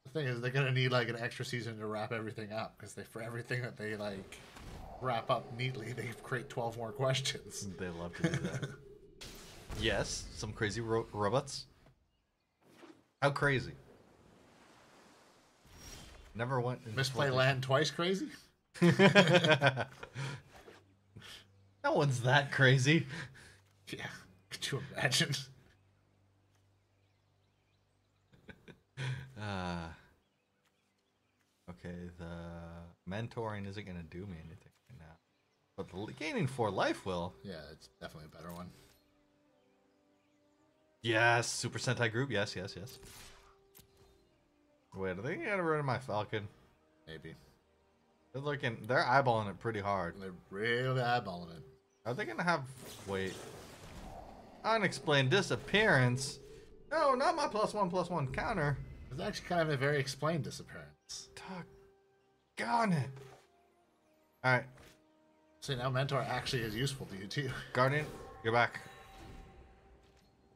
The thing is, they're gonna need like an extra season to wrap everything up, because for everything that they like wrap up neatly, they create 12 more questions. They love to do that. Yes, some crazy robots. How crazy? Never went. Misplay land twice crazy? No one's that crazy. Yeah, could you imagine? Okay, the mentoring isn't going to do me anything right now. But the gaining 4 life will. Yeah, it's definitely a better one. Yes, Super Sentai group. Yes. Wait, are they getting rid of my Falcon? Maybe. They're eyeballing it pretty hard. They're really eyeballing it. Are they going to have, wait, unexplained disappearance? No, not my +1/+1 counter. It's actually kind of a very explained disappearance. Doggone it. Alright. See, now Mentor actually is useful to you, too. Guardian, you're back.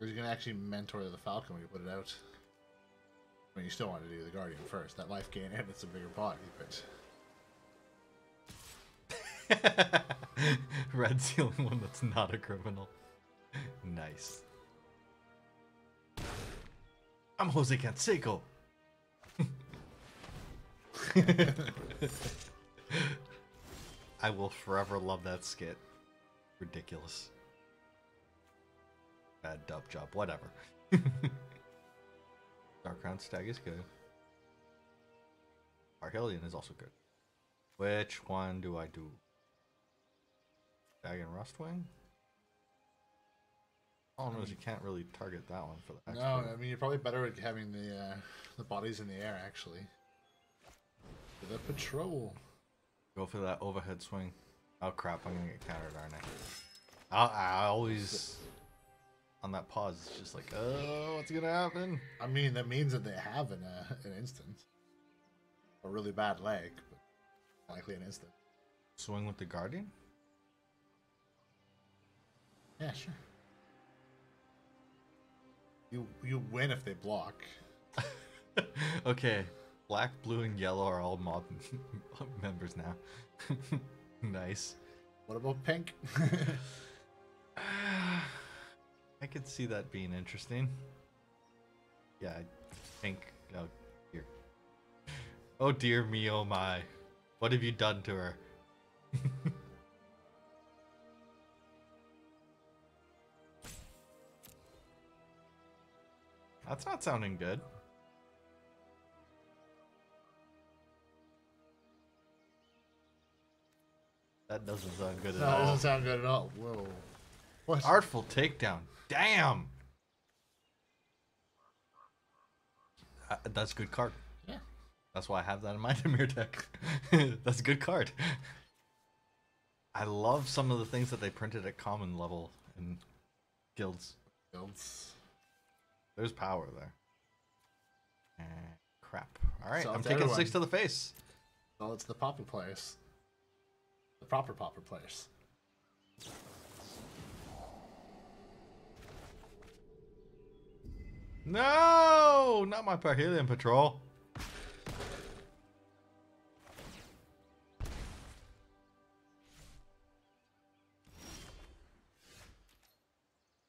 Or you can actually mentor the Falcon when you put it out. I mean, you still want to do the Guardian first. That life gain and it's a bigger body, but... Red's the only one that's not a criminal. Nice. I'm Jose Canseco. I will forever love that skit. Ridiculous. Bad dub job, whatever. Dark Crown Stag is good. Arhelion is also good. Which one do I do? Stag and Rustwing? All I know is you can't really target that one for the expert. No, I mean, you're probably better at having the bodies in the air, actually. For the patrol. Go for that overhead swing. Oh crap, I'm gonna get countered, aren't I? I always... On that pause, it's just like, oh, what's gonna happen? I mean, that means that they have an instant. A really bad leg, but likely an instant. Swing with the Guardian? Yeah, sure. You win if they block. Okay, black, blue, and yellow are all mob members now. Nice. What about pink? I could see that being interesting. Yeah, pink. Oh dear. Oh dear me, oh my. What have you done to her? That's not sounding good. That doesn't sound good at No, all. it doesn't sound good at all. Whoa. What? Artful takedown. Damn. That's a good card. Yeah. That's why I have that in my Dimir deck. That's a good card. I love some of the things that they printed at common level in guilds. There's power there. Crap. Alright, So I'm it's taking everyone. 6 to the face. Well, it's the Pauper players. The proper Pauper players. No! Not my Parhelion Patrol.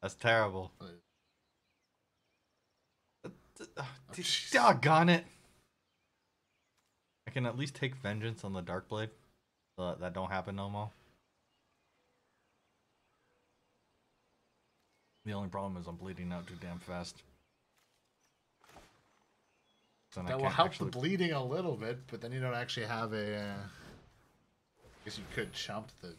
That's terrible. Doggone it. I can at least take vengeance on the Darkblade. So that don't happen no more. The only problem is I'm bleeding out too damn fast. So That will help the bleeding a little bit, but then you don't actually have a... I guess you could chump the...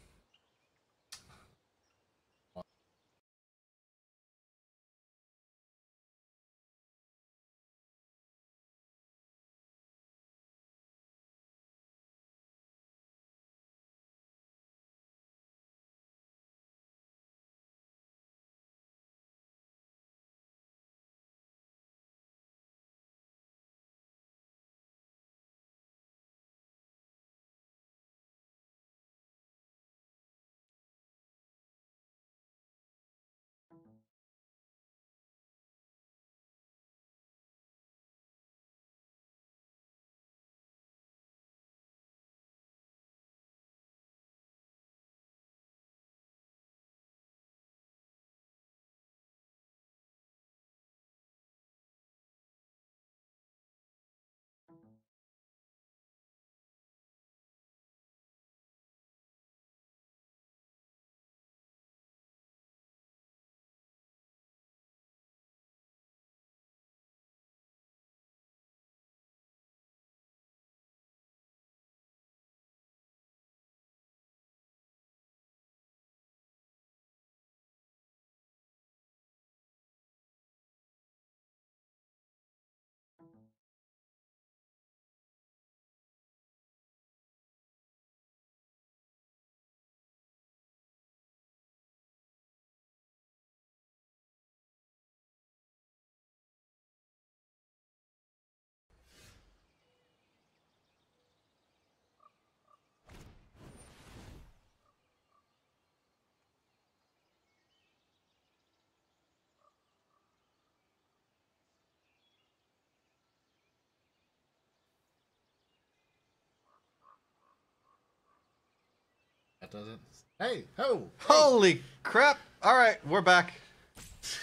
That doesn't... Hey! Ho! Hey. Holy crap! Alright, we're back.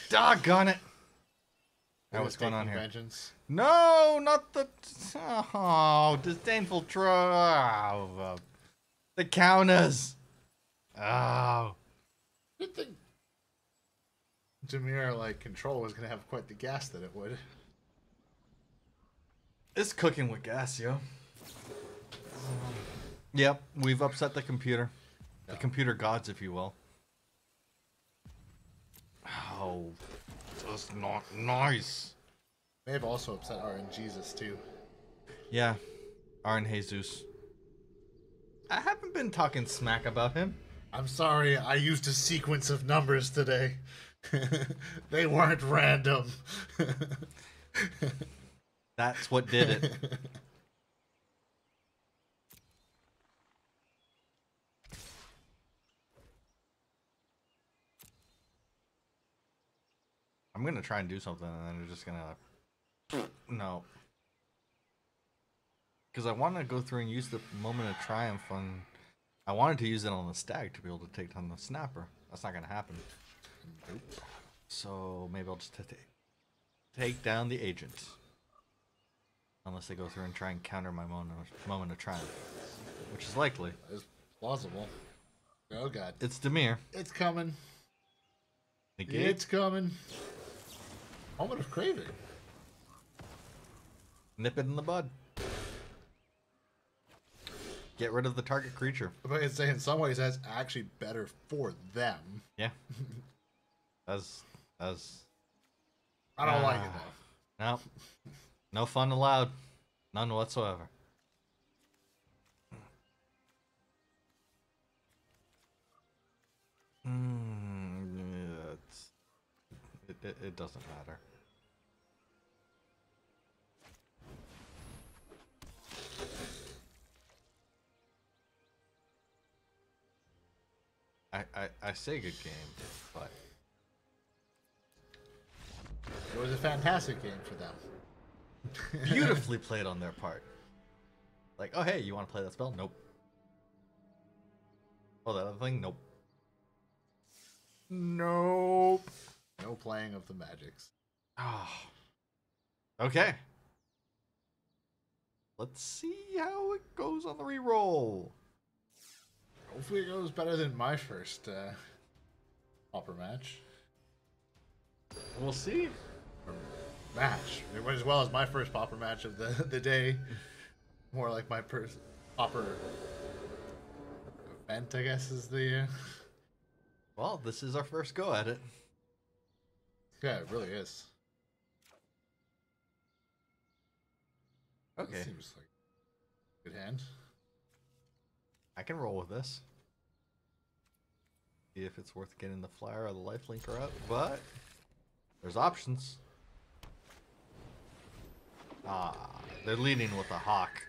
Doggone it. Now what's going on here? Vengeance. No, not the... Oh, disdainful the counters. Oh. Good thing Dimir, like, control was gonna have quite the gas that it would. It's cooking with gas, yo. Yep, we've upset the computer. The computer gods, if you will. Oh, that's not nice. May have also upset RNGesus too. Yeah, Arn Jesus. I haven't been talking smack about him. I'm sorry, I used a sequence of numbers today. They weren't random. That's what did it. I'm gonna try and do something, and then they're just gonna no. Because I want to go through and use the moment of triumph on. I wanted to use it on the stag to be able to take down the snapper. That's not gonna happen. Nope. So maybe I'll just take down the agent. Unless they go through and try and counter my moment of triumph, which is likely. It's plausible. Oh god. It's Dimir. It's coming. Negate. It's coming. Moment of craving. Nip it in the bud. Get rid of the target creature. But I'd say in some ways that's actually better for them. Yeah. as I don't like it though. No. No fun allowed. None whatsoever. It doesn't matter. I say good game, but it was a fantastic game for them. Beautifully played on their part. Like, oh hey, you want to play that spell? Nope. Oh, that other thing? Nope. Nope. No playing of the magics. Oh. Okay. Let's see how it goes on the reroll. Hopefully it goes better than my first Pauper match. We'll see. Match. It went as well as my first Pauper match of the day. More like my Pauper event, I guess, is the... Well, this is our first go at it. Yeah, it really is. Okay. That seems like a good hand. I can roll with this. See if it's worth getting the flyer or the lifelinker up, but there's options. Ah, they're leading with a hawk.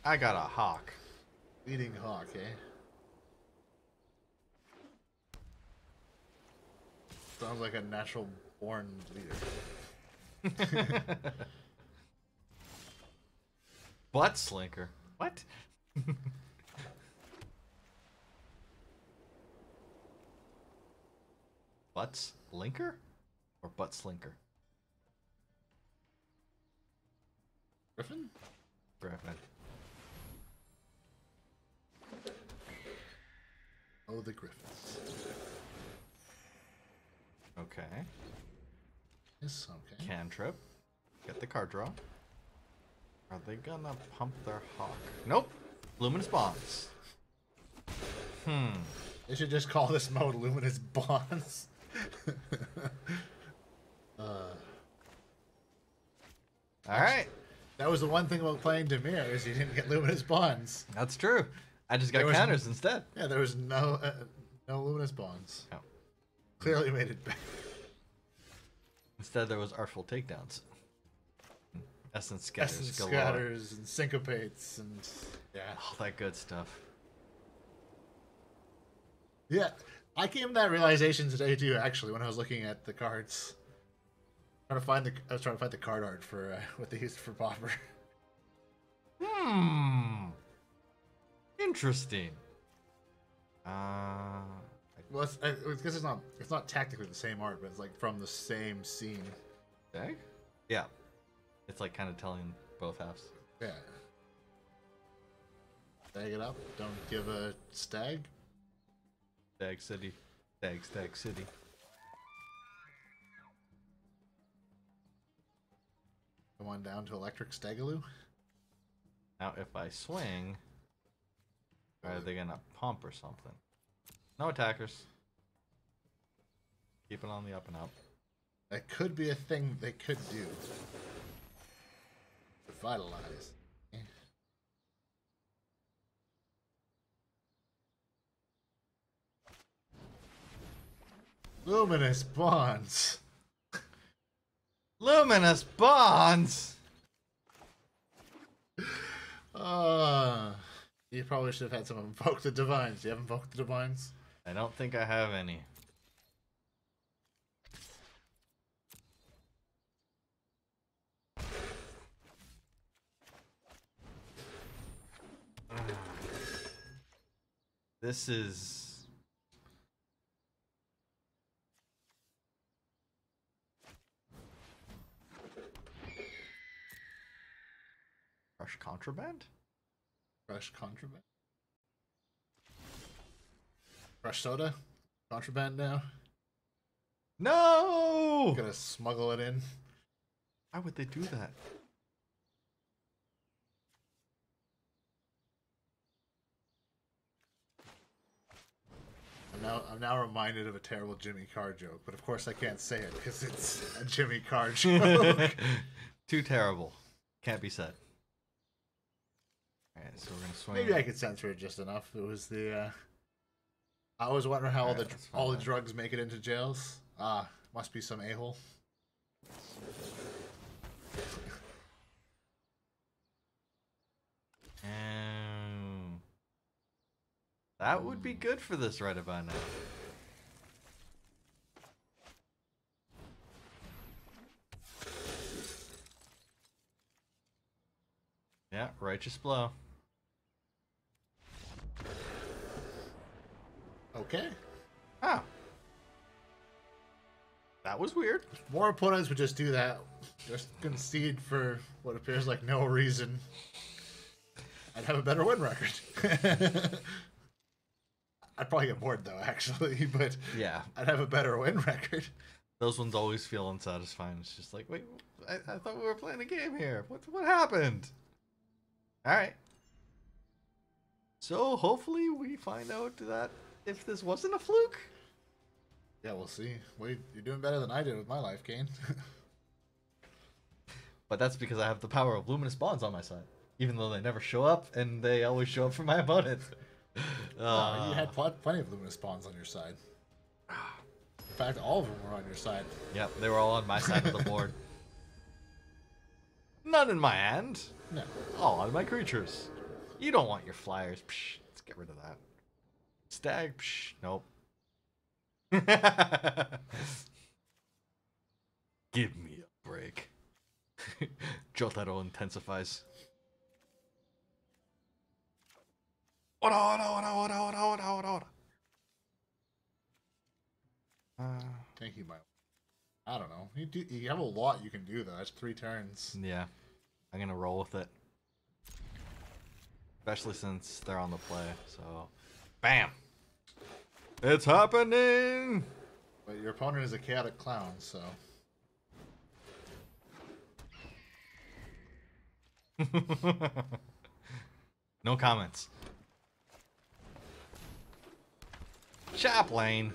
I got a hawk. Leading hawk, eh? Sounds like a natural born leader. Butt slinker. What? Butts linker or butt slinker? Griffin? Griffin. Oh, the Griffins. Okay. Yes, okay. Cantrip. Get the card draw. Are they gonna pump their hawk? Nope. Luminous Bonds. They should just call this mode Luminous Bonds. Alright. That was the one thing about playing Dimir is you didn't get Luminous Bonds. That's true. I just got counters instead. Yeah, there was no Luminous Bonds. No. Clearly made it better. Instead, there was artful takedowns. Essence scatters. Essence scatters and syncopates and yeah, all that good stuff. Yeah, I came to that realization today too. Actually, when I was looking at the cards, I was trying to find the card art for what they used for Pauper. Interesting. Well, it's because it's not technically the same art, but it's like from the same scene. Stag? Yeah. It's like kind of telling both halves. Yeah. Stag it up. Don't give a stag. Stag City. Stag City. Come on down to Electric Stagaloo. Now, if I swing, are they gonna pump or something? No attackers. Keep it on the up and up. That could be a thing they could do. Revitalize. Luminous Bonds. Luminous Bonds! You probably should have had some Invoke the Divines. Do you have Invoke the Divines? I don't think I have any. This is... Fresh contraband? Fresh contraband. Fresh soda? Contraband now? No! Gonna smuggle it in. Why would they do that? I'm now reminded of a terrible Jimmy Carr joke, but of course I can't say it because it's a Jimmy Carr joke. Too terrible. Can't be said. Alright, so we're gonna swing. Maybe I could censor it just enough. It was the I always wonder how all the drugs make it into jails. Must be some a-hole. That would be good for this right about now. Yeah, righteous blow. Okay. Ah. That was weird. More opponents would just do that. Just concede for what appears like no reason. I'd have a better win record. I'd probably get bored though, actually, but yeah, I'd have a better win record. Those ones always feel unsatisfying. It's just like, wait, I thought we were playing a game here. What happened? All right. So hopefully we find out that if this wasn't a fluke. Yeah, we'll see. Wait, you're doing better than I did with my life, Kane. But that's because I have the power of luminous bonds on my side, even though they never show up, and they always show up for my opponent. You had plenty of luminous bonds on your side. In fact, all of them were on your side. Yep, they were all on my side of the board. None in my hand. No. All on my creatures. You don't want your flyers. Psh, let's get rid of that. Stag. Psh, nope. Give me a break. Jotaro intensifies. Thank you, Mike. I don't know. You have a lot you can do though. That's 3 turns. Yeah, I'm gonna roll with it, especially since they're on the play. So, bam! It's happening. But your opponent is a chaotic clown, so. No comments. Chaplain.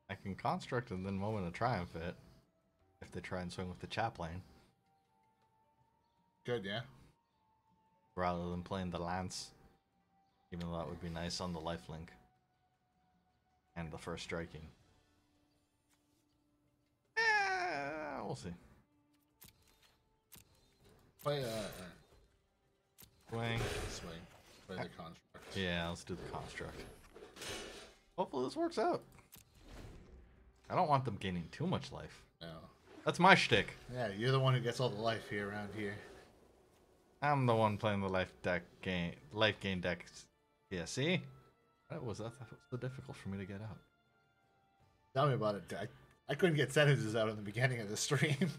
I can construct and then moment of triumph it if they try and swing with the chaplain. Good, yeah. Rather than playing the lance. Even though that would be nice on the lifelink. And the first striking. We'll see. Play Swing. swing. Play the construct. Yeah, let's do the construct. Hopefully this works out. I don't want them gaining too much life. No. That's my shtick. Yeah, you're the one who gets all the life here around here. I'm the one playing the life gain deck. Yeah, see? That was so difficult for me to get out. Tell me about it. I couldn't get sentences out in the beginning of the stream.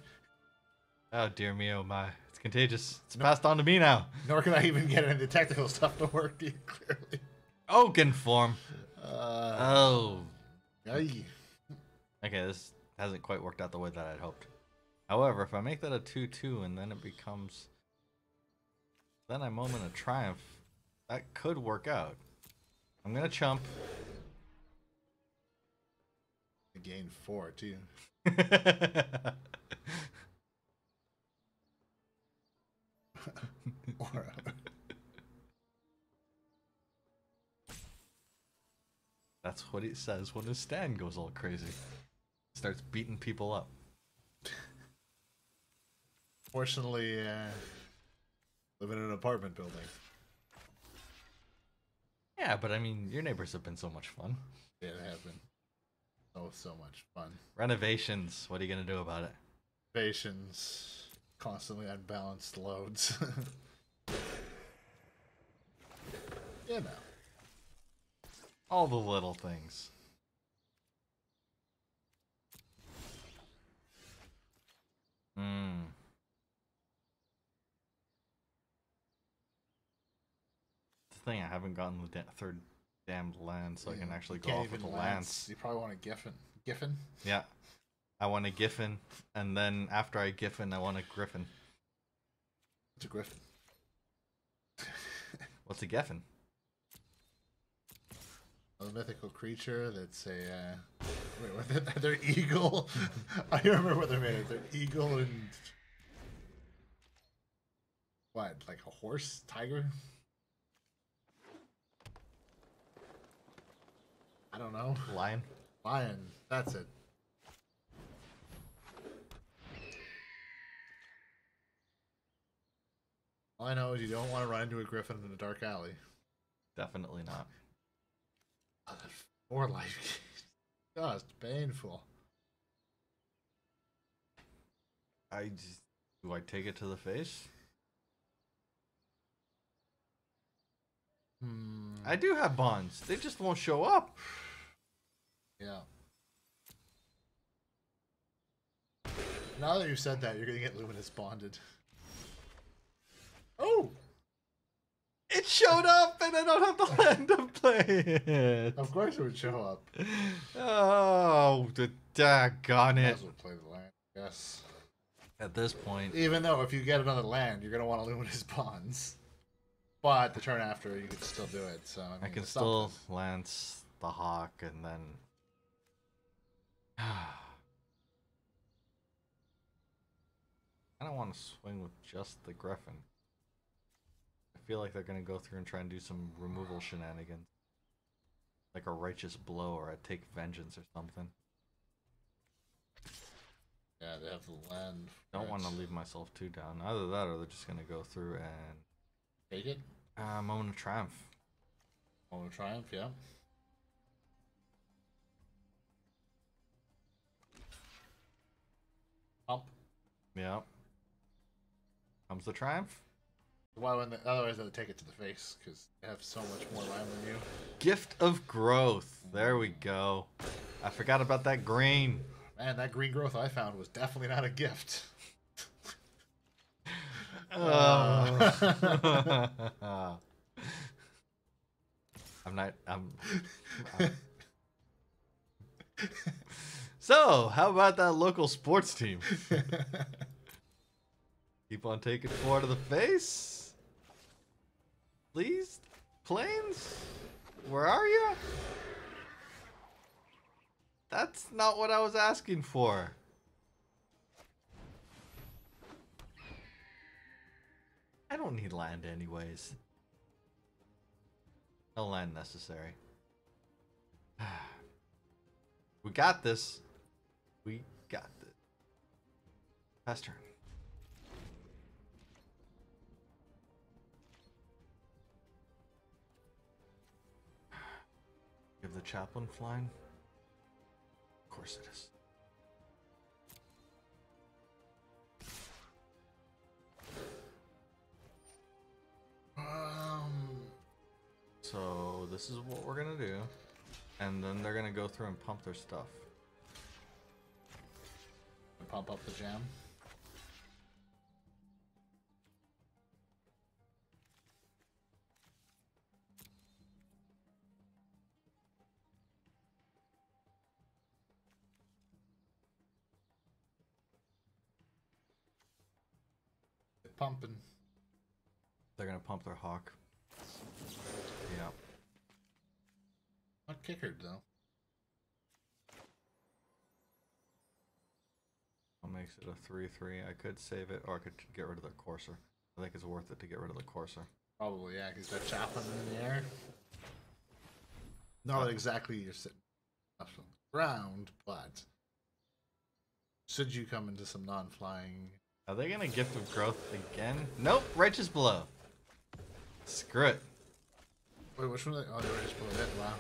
Oh dear me, oh my. It's contagious. It's passed on to me now. Nor can I even get any of the technical stuff to work clearly. Oaken form. Oh. Aye. Okay, this hasn't quite worked out the way that I'd hoped. However, if I make that a 2-2 and then it becomes... Then I moment of triumph. That could work out. I'm gonna chump. I gained 4 too. That's what he says when his stand goes all crazy. Starts beating people up. Fortunately, live in an apartment building. Yeah, but I mean, your neighbors have been so much fun. Yeah, they have been. Oh, so much fun. Renovations. What are you gonna do about it? Renovations. Constantly unbalanced loads. You know. All the little things. The thing, I haven't gotten the third damned land, so I can actually go off with the lance. You probably want a Giffen. Giffen? Yeah. I want a Giffen, and then after I Giffen, I want a Griffin. What's a Griffin? What's a Giffen? A mythical creature that's a... wait, what? They're eagle? I remember what they're made of. They're eagle and... what? Like a horse? Tiger? I don't know. Lion? Lion. That's it. All I know is you don't want to run into a griffin in a dark alley. Definitely not. Oh, that 4 life. Just painful. Do I take it to the face? I do have bonds. They just won't show up. Yeah. Now that you've said that, you're gonna get Luminous bonded. Oh! It showed up and I don't have the land to play it. Of course it would show up. Oh, the daggone Might it. as well play the land, yes. At this point. Even though if you get another land, you're gonna want to Luminous bonds. But the turn after, you can still do it. So I can still lance the hawk and then. I don't want to swing with just the griffin. I feel like they're gonna go through and try and do some removal shenanigans, like a righteous blow or a take vengeance or something. Yeah, they have the land. Don't want to leave myself too down. Either that or they're just gonna go through and take it. Moment of triumph. Moment of triumph, yeah. Pump. Yeah. Comes the triumph. Why wouldn't they, otherwise they'll take it to the face because they have so much more land than you. Gift of growth. There we go. I forgot about that green. Man, that green growth I found was definitely not a gift. I'm So, how about that local sports team? Keep on taking 4 to the face. Please? Planes? Where are you? That's not what I was asking for. I don't need land anyways. No land necessary. We got this. We got this. Pass turn. Give the chaplain flying. Of course it is. So this is what we're gonna do, and then they're gonna go through and pump their stuff. Pump up the jam. They're pumping. They're gonna pump their hawk. Yeah. Not kickered though. What makes it a 3/3? I could save it, or I could get rid of the courser. I think it's worth it to get rid of the courser. Probably, yeah, because that chaplain in the air. Not exactly you're sitting up on the ground, but should you come into some non-flying... Are they gonna gift of growth again? Nope, righteous blow. Screw it. Wait, which one? Oh, they were just below it. Wow.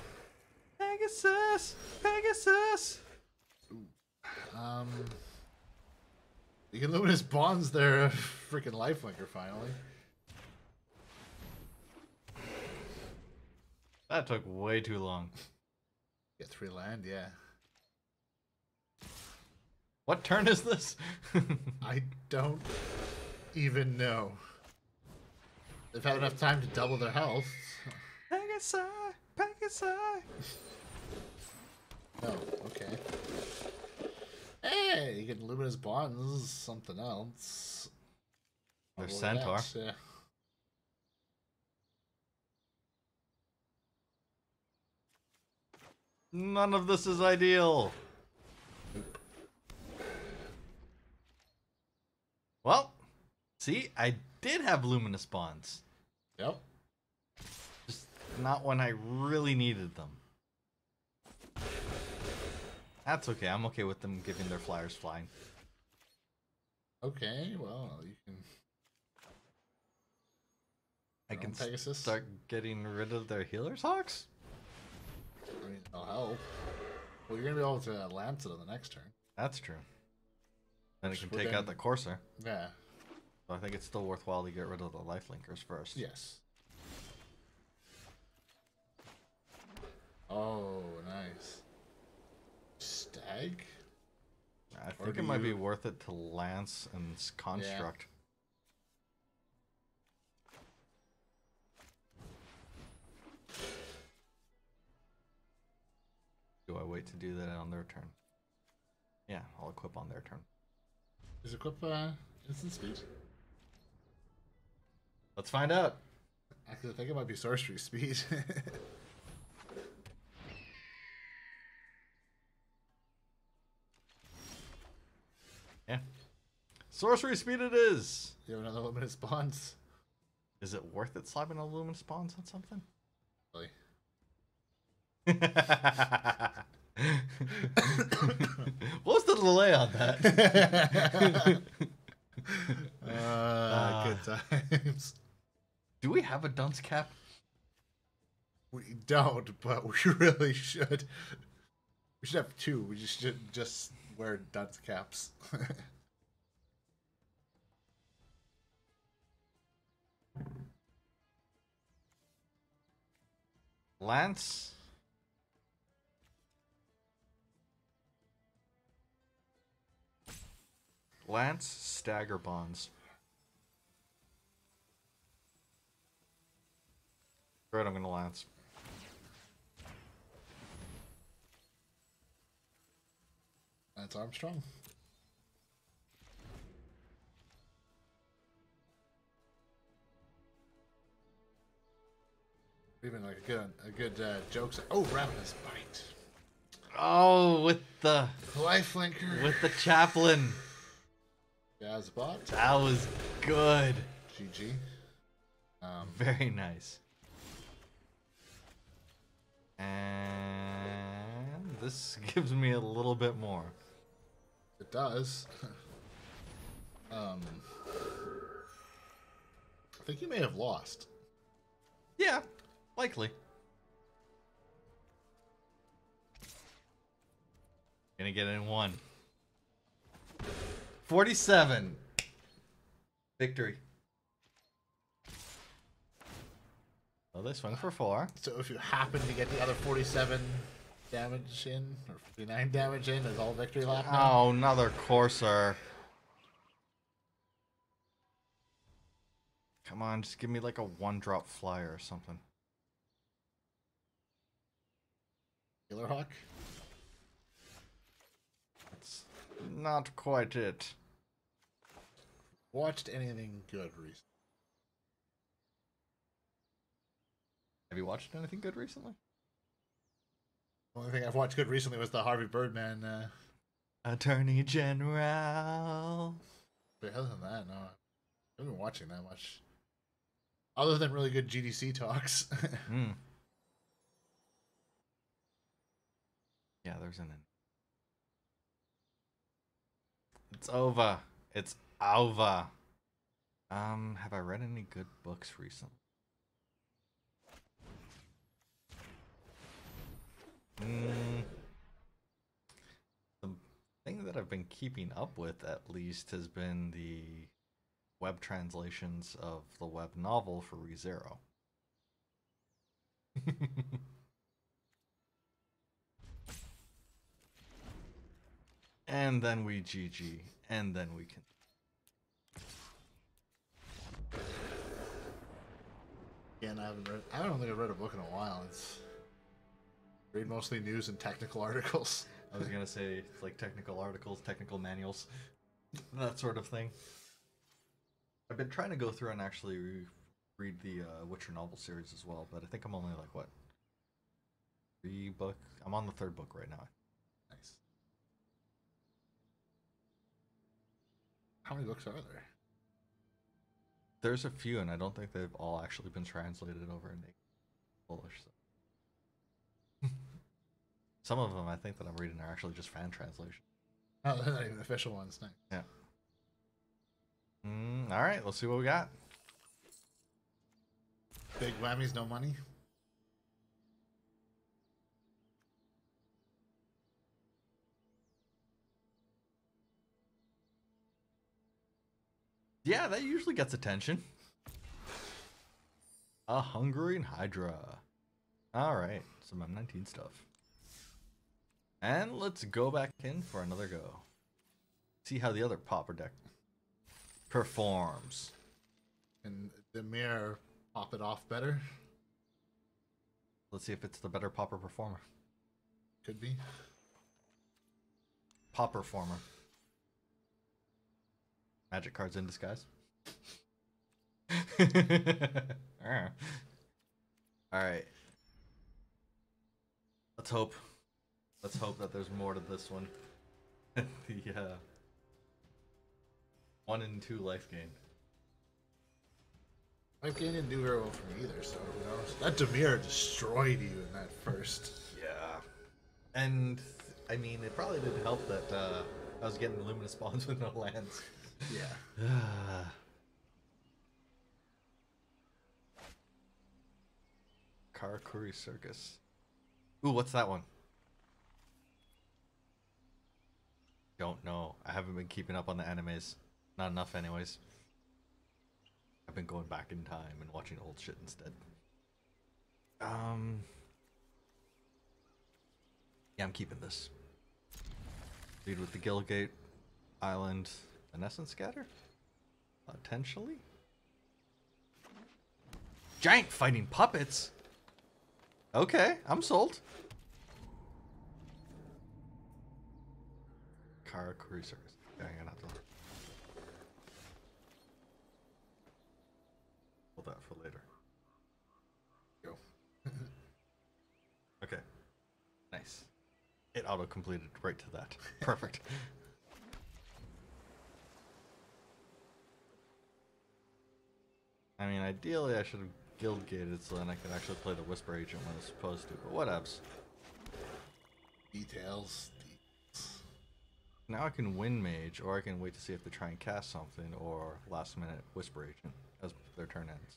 Pegasus! Pegasus! You can Luminous Bonds their freaking lifelinker finally. That took way too long. Get 3 land, yeah. What turn is this? I don't even know. They've had enough time to double their health. Pegasi, Pegasi. Oh, okay. Hey, you can Luminous Bonds. This is something else. Their Centaur. Yeah. None of this is ideal. Nope. Well, see, I did have Luminous Bonds. Yep. Just not when I really needed them. That's okay. I'm okay with them giving their flyers flying. Okay, well, you can... I can Pegasus? start getting rid of their Healer's Hawks? I mean, it'll help. Well, you're going to be able to Lance it on the next turn. That's true. Then it can Well, take out the Courser. Yeah. So I think it's still worthwhile to get rid of the Lifelinkers first. Yes. Oh, nice. Stag? I think it might be worth it to Lance and Construct. Do I wait to do that on their turn? Yeah, I'll equip on their turn. Is equip instant speed? Let's find out. Actually, I think it might be sorcery speed. Yeah. Sorcery speed it is! You have another Luminous Bonds? Is it worth it slapping a Luminous Bonds on something? Really? What's the delay on that? Good times. Do we have a dunce cap? We don't, but we really should. We should have 2. We just should just wear dunce caps. Lance? Lance, Stagger Bonds. Right, I'm gonna Lance. That's Armstrong. Even like a good jokes. Oh, Ravenous Bite. Oh, with the Lifelinker. with the chaplain. Gazbot. That was good. GG. Very nice. And this gives me a little bit more. It does. I think you may have lost. Yeah, likely. Gonna get in 1. 47. Victory. Well, they swung for 4. So if you happen to get the other 47 damage in, or 59 damage in, is all victory lap now? Oh, another Courser. Come on, just give me like a 1-drop flyer or something. Killer Hawk? That's not quite it. Watched anything good recently? Have you watched anything good recently? The only thing I've watched good recently was the Harvey Birdman. Attorney General. But other than that, no. I haven't been watching that much. Other than really good GDC talks. Yeah, there's an end. It's over. It's over. Have I read any good books recently? that I've been keeping up with, at least, has been the web translations of the web novel for ReZero. And then we GG, and then we can. Again, I don't think I've read a book in a while. It's read mostly news and technical articles. I was gonna say it's like technical articles, technical manuals, that sort of thing. I've been trying to go through and actually read the Witcher novel series as well, but I think I'm only like what, 3 book? I'm on the 3rd book right now. Nice. How many books are there? There's a few, and I don't think they've all actually been translated over into Polish. So. Some of them I think that I'm reading are actually just fan translation. Oh, they're not even official ones. Nice. Yeah. All right, let's see what we got. Big whammies, no money. Yeah, that usually gets attention. A Hungarian Hydra. Alright, some M19 stuff. And let's go back in for another go. See how the other Pauper deck performs. And Dimir pop it off better? Let's see if it's the better Pauper performer. Could be. Pauper former. Magic cards in disguise. Alright. Let's hope. Let's hope that there's more to this one. The 1 and 2 life gain. Life gain didn't do very well for me either, so who knows? That Dimir destroyed you in that first. Yeah. And I mean, it probably didn't help that I was getting luminous spawns with no lands. Yeah. Karakuri Circus. Ooh, what's that one? Don't know. I haven't been keeping up on the animes. Not enough anyways. I've been going back in time and watching old shit instead. Yeah, I'm keeping this. Lead with the Guildgate Island. Essence Scatter? Potentially? Giant fighting puppets? Okay, I'm sold. Karakuri Circus. Yeah, I'm gonna have to hold that for later. Go. Okay. Nice. It auto-completed right to that. Perfect. I mean, ideally I should have guild gated so then I could actually play the Whisper Agent when I was supposed to, but whatevs. Details. Now I can win Mage, or I can wait to see if they try and cast something, or last minute Whisper Agent as their turn ends.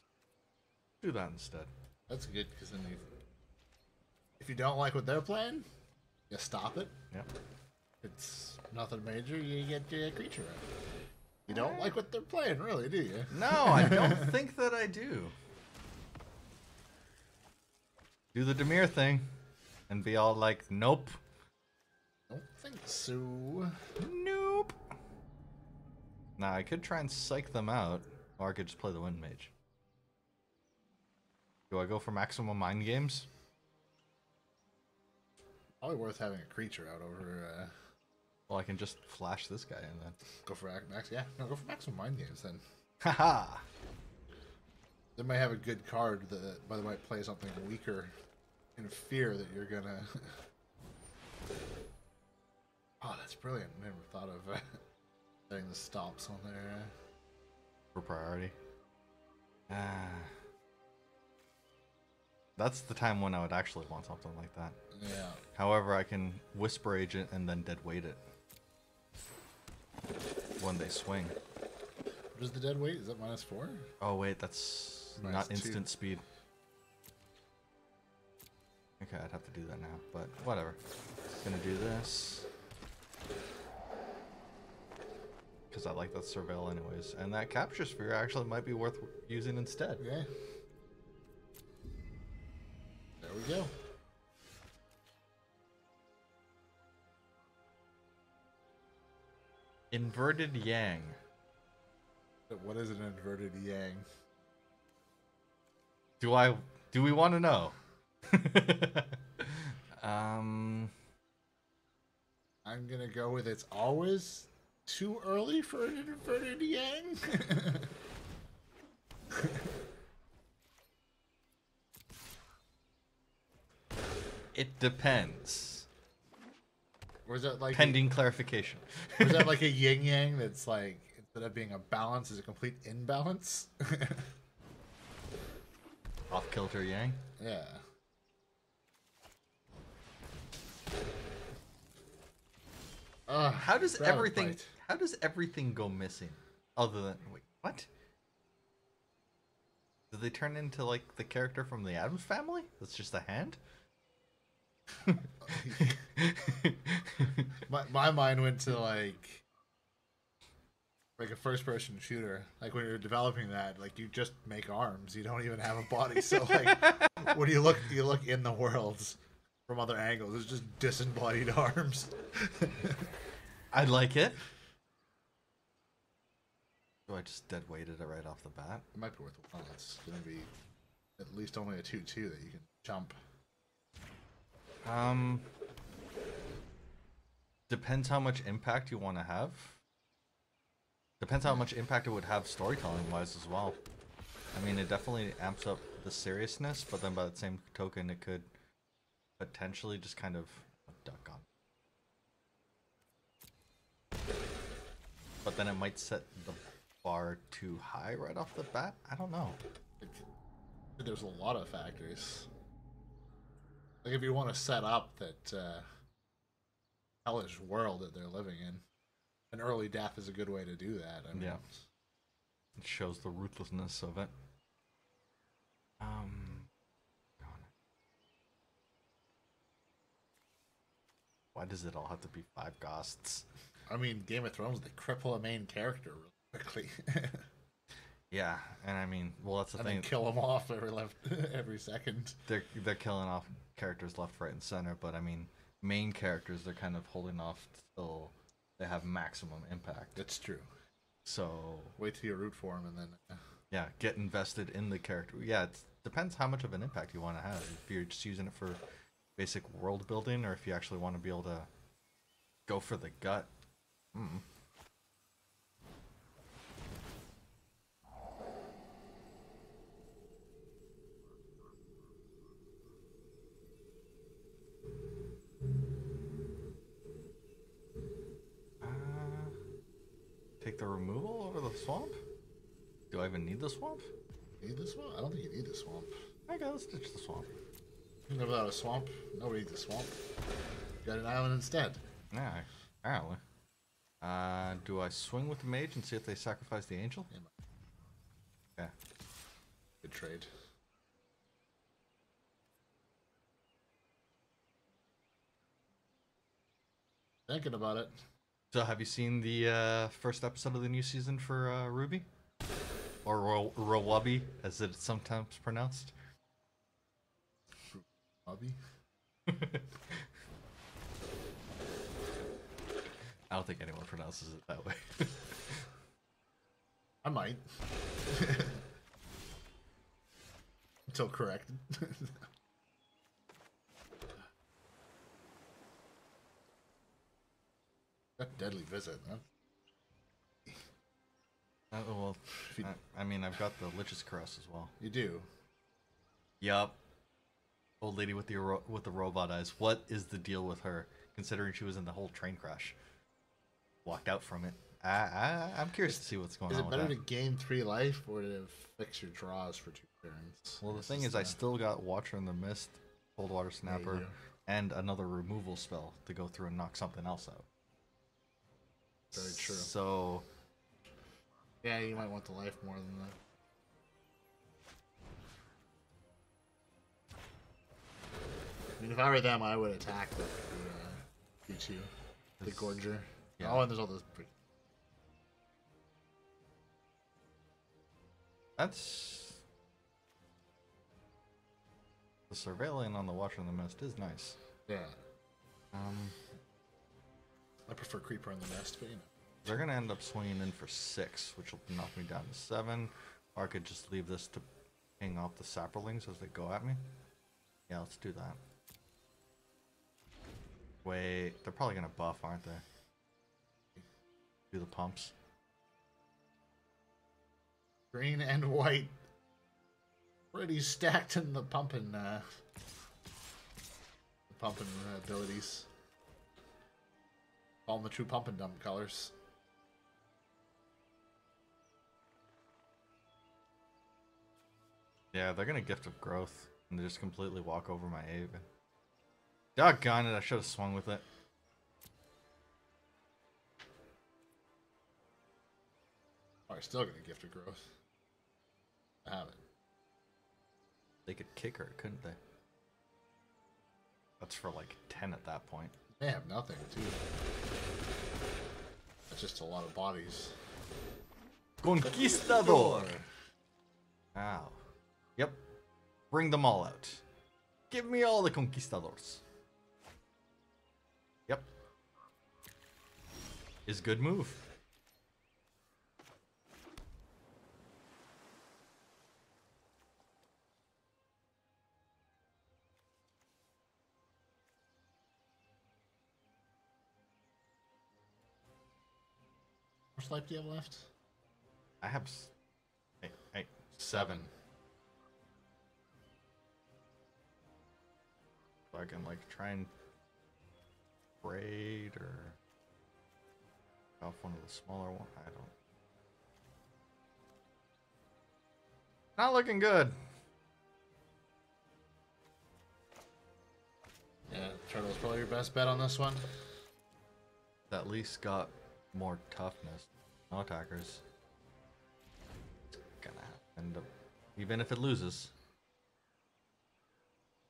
Do that instead. That's good, because then if you don't like what they're playing, you stop it. Yep. It's nothing major, you get your creature out. You don't like what they're playing, really, do you? No, I don't think that I do. Do the Dimir thing, and be all like, nope. Don't think so. Nope. Now, I could try and psych them out, or I could just play the Wind Mage. Do I go for maximum mind games? Probably worth having a creature out over. Well, I can just flash this guy and then Go for max. Yeah, no, go for maximum mind games then. haha. They might have a good card that, by the way, play something weaker in fear that you're gonna. Oh, that's brilliant! Never thought of setting the stops on there. For priority. That's the time when I would actually want something like that. Yeah. However, I can Whisper Agent and then dead weight it when they swing. What is the dead weight? Is that -4? Oh wait, that's -2. not instant speed. Okay, I'd have to do that now, but whatever. Gonna do this. because I like that surveil anyways. And that capture sphere actually might be worth using instead. Yeah. There we go. Inverted Yang. What is an inverted yang? Do we want to know? I'm gonna go with it's always too early for an inverted yang. It depends. Or is that like pending clarification? Or is that like a yin yang that's like instead of being a balance is a complete imbalance? Off kilter yang? Yeah. How does everything go missing? Other than wait, what? Do they turn into like the character from the Addams Family? That's just a hand? my mind went to like a first person shooter. Like when you're developing that, like you just make arms. You don't even have a body. So like when you look in the worlds from other angles, it's just disembodied arms. I like it. Do I just dead weighted it right off the bat? It might be worth a while. It's gonna be at least only a 2/2 that you can jump. Depends how much impact you want to have. Depends how much impact it would have storytelling wise as well. I mean, it definitely amps up the seriousness, but then by the same token, it could potentially just kind of duck on. But then it might set the bar too high right off the bat. I don't know. There's a lot of factors. Like if you want to set up that hellish world that they're living in, an early death is a good way to do that. I mean, yeah, it shows the ruthlessness of it. Why does it all have to be 5 ghosts? I mean, Game of Thrones, they cripple a main character really quickly. Yeah, and I mean, well, that's the thing. And kill them off every second. They're killing off characters left, right, and center, but I mean, main characters they're kind of holding off till they have maximum impact. That's true. So wait till you root for them, and then yeah, get invested in the character. Yeah, it depends how much of an impact you want to have. If you're just using it for basic world building, or if you actually want to be able to go for the gut. Take the removal over the swamp? Do I even need the swamp? Need the swamp? I don't think you need the swamp. Okay, let's ditch the swamp. Without a swamp, nobody needs a swamp. Got an island instead. Yeah, apparently. Do I swing with the mage and see if they sacrifice the angel? Yeah. Good trade. Thinking about it. So have you seen the first episode of the new season for Ruby? Or Rowabi, as it's sometimes pronounced? Rowabi? I don't think anyone pronounces it that way. I might. Until corrected. That deadly visit, huh? Well, I mean, I've got the Lich's Caress as well. You do? Yup. Old lady with the robot eyes. What is the deal with her, considering she was in the whole train crash? Walked out from it. I'm curious to see what's going on with that. Is it better to gain 3 life, or to fix your draws for 2 turns? Well, the thing is, I still got Watcher in the Mist, Cold Water Snapper, and another removal spell to go through and knock something else out. Very true. So... yeah, you might want the life more than that. I mean, if I were them, I would attack the P2, the Gorger. Yeah. Oh, and there's all those. That's the surveilling on the Watcher in the Mist is nice. Yeah. I prefer Creeper in the Nest, but you know. They're gonna end up swinging in for 6, which will knock me down to 7. Or I could just leave this to ping off the sapperlings as they go at me. Yeah, let's do that. Wait, they're probably gonna buff, aren't they? Do the pumps. Green and white. Already stacked in the pumping abilities. All in the true pump and dump colors. Yeah, they're gonna Gift of Growth and they just completely walk over my Aven. Doggone it, I should have swung with it. Oh, you're still gonna Gift of Growth. I have it. They could kick her, couldn't they? That's for like 10 at that point. They have nothing, too. That's just a lot of bodies. Conquistador! Ow. Yep. Bring them all out. Give me all the conquistadors. Yep. Is good move. How much life do you have left? I have 7. So I can like try and braid or off one of the smaller ones. I don't. Not looking good. Yeah, Turtle's probably your best bet on this one. At least got more toughness. No attackers. It's gonna end up, even if it loses.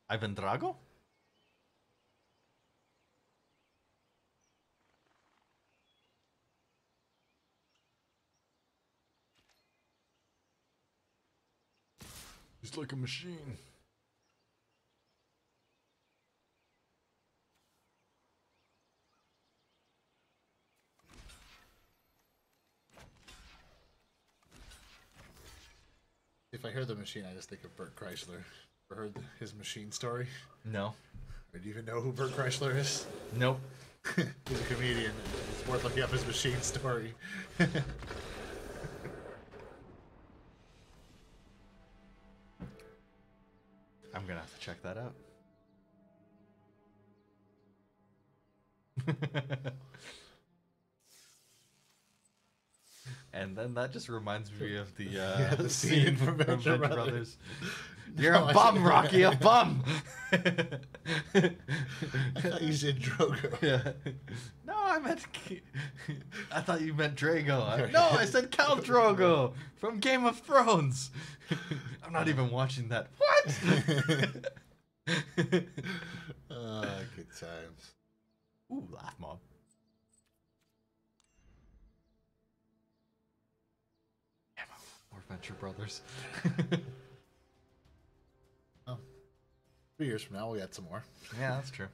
Ivan Drago? He's like a machine. If I hear the machine, I just think of Bert Kreischer. Ever heard his machine story? No. Or do you even know who Bert Kreischer is? Nope. He's a comedian. It's worth looking up his machine story. I'm gonna have to check that out. And then that just reminds me of the, the scene from Venture Venture Brothers. You're a bum, Rocky, a bum! I thought you said Drogo. Yeah. No, I thought you meant Drago. No, I said Khal Drogo from Game of Thrones. I'm not even watching that. What? Good times. Ooh, laugh mob. More Venture Brothers. Oh. 3 years from now, we'll get some more. Yeah, that's true.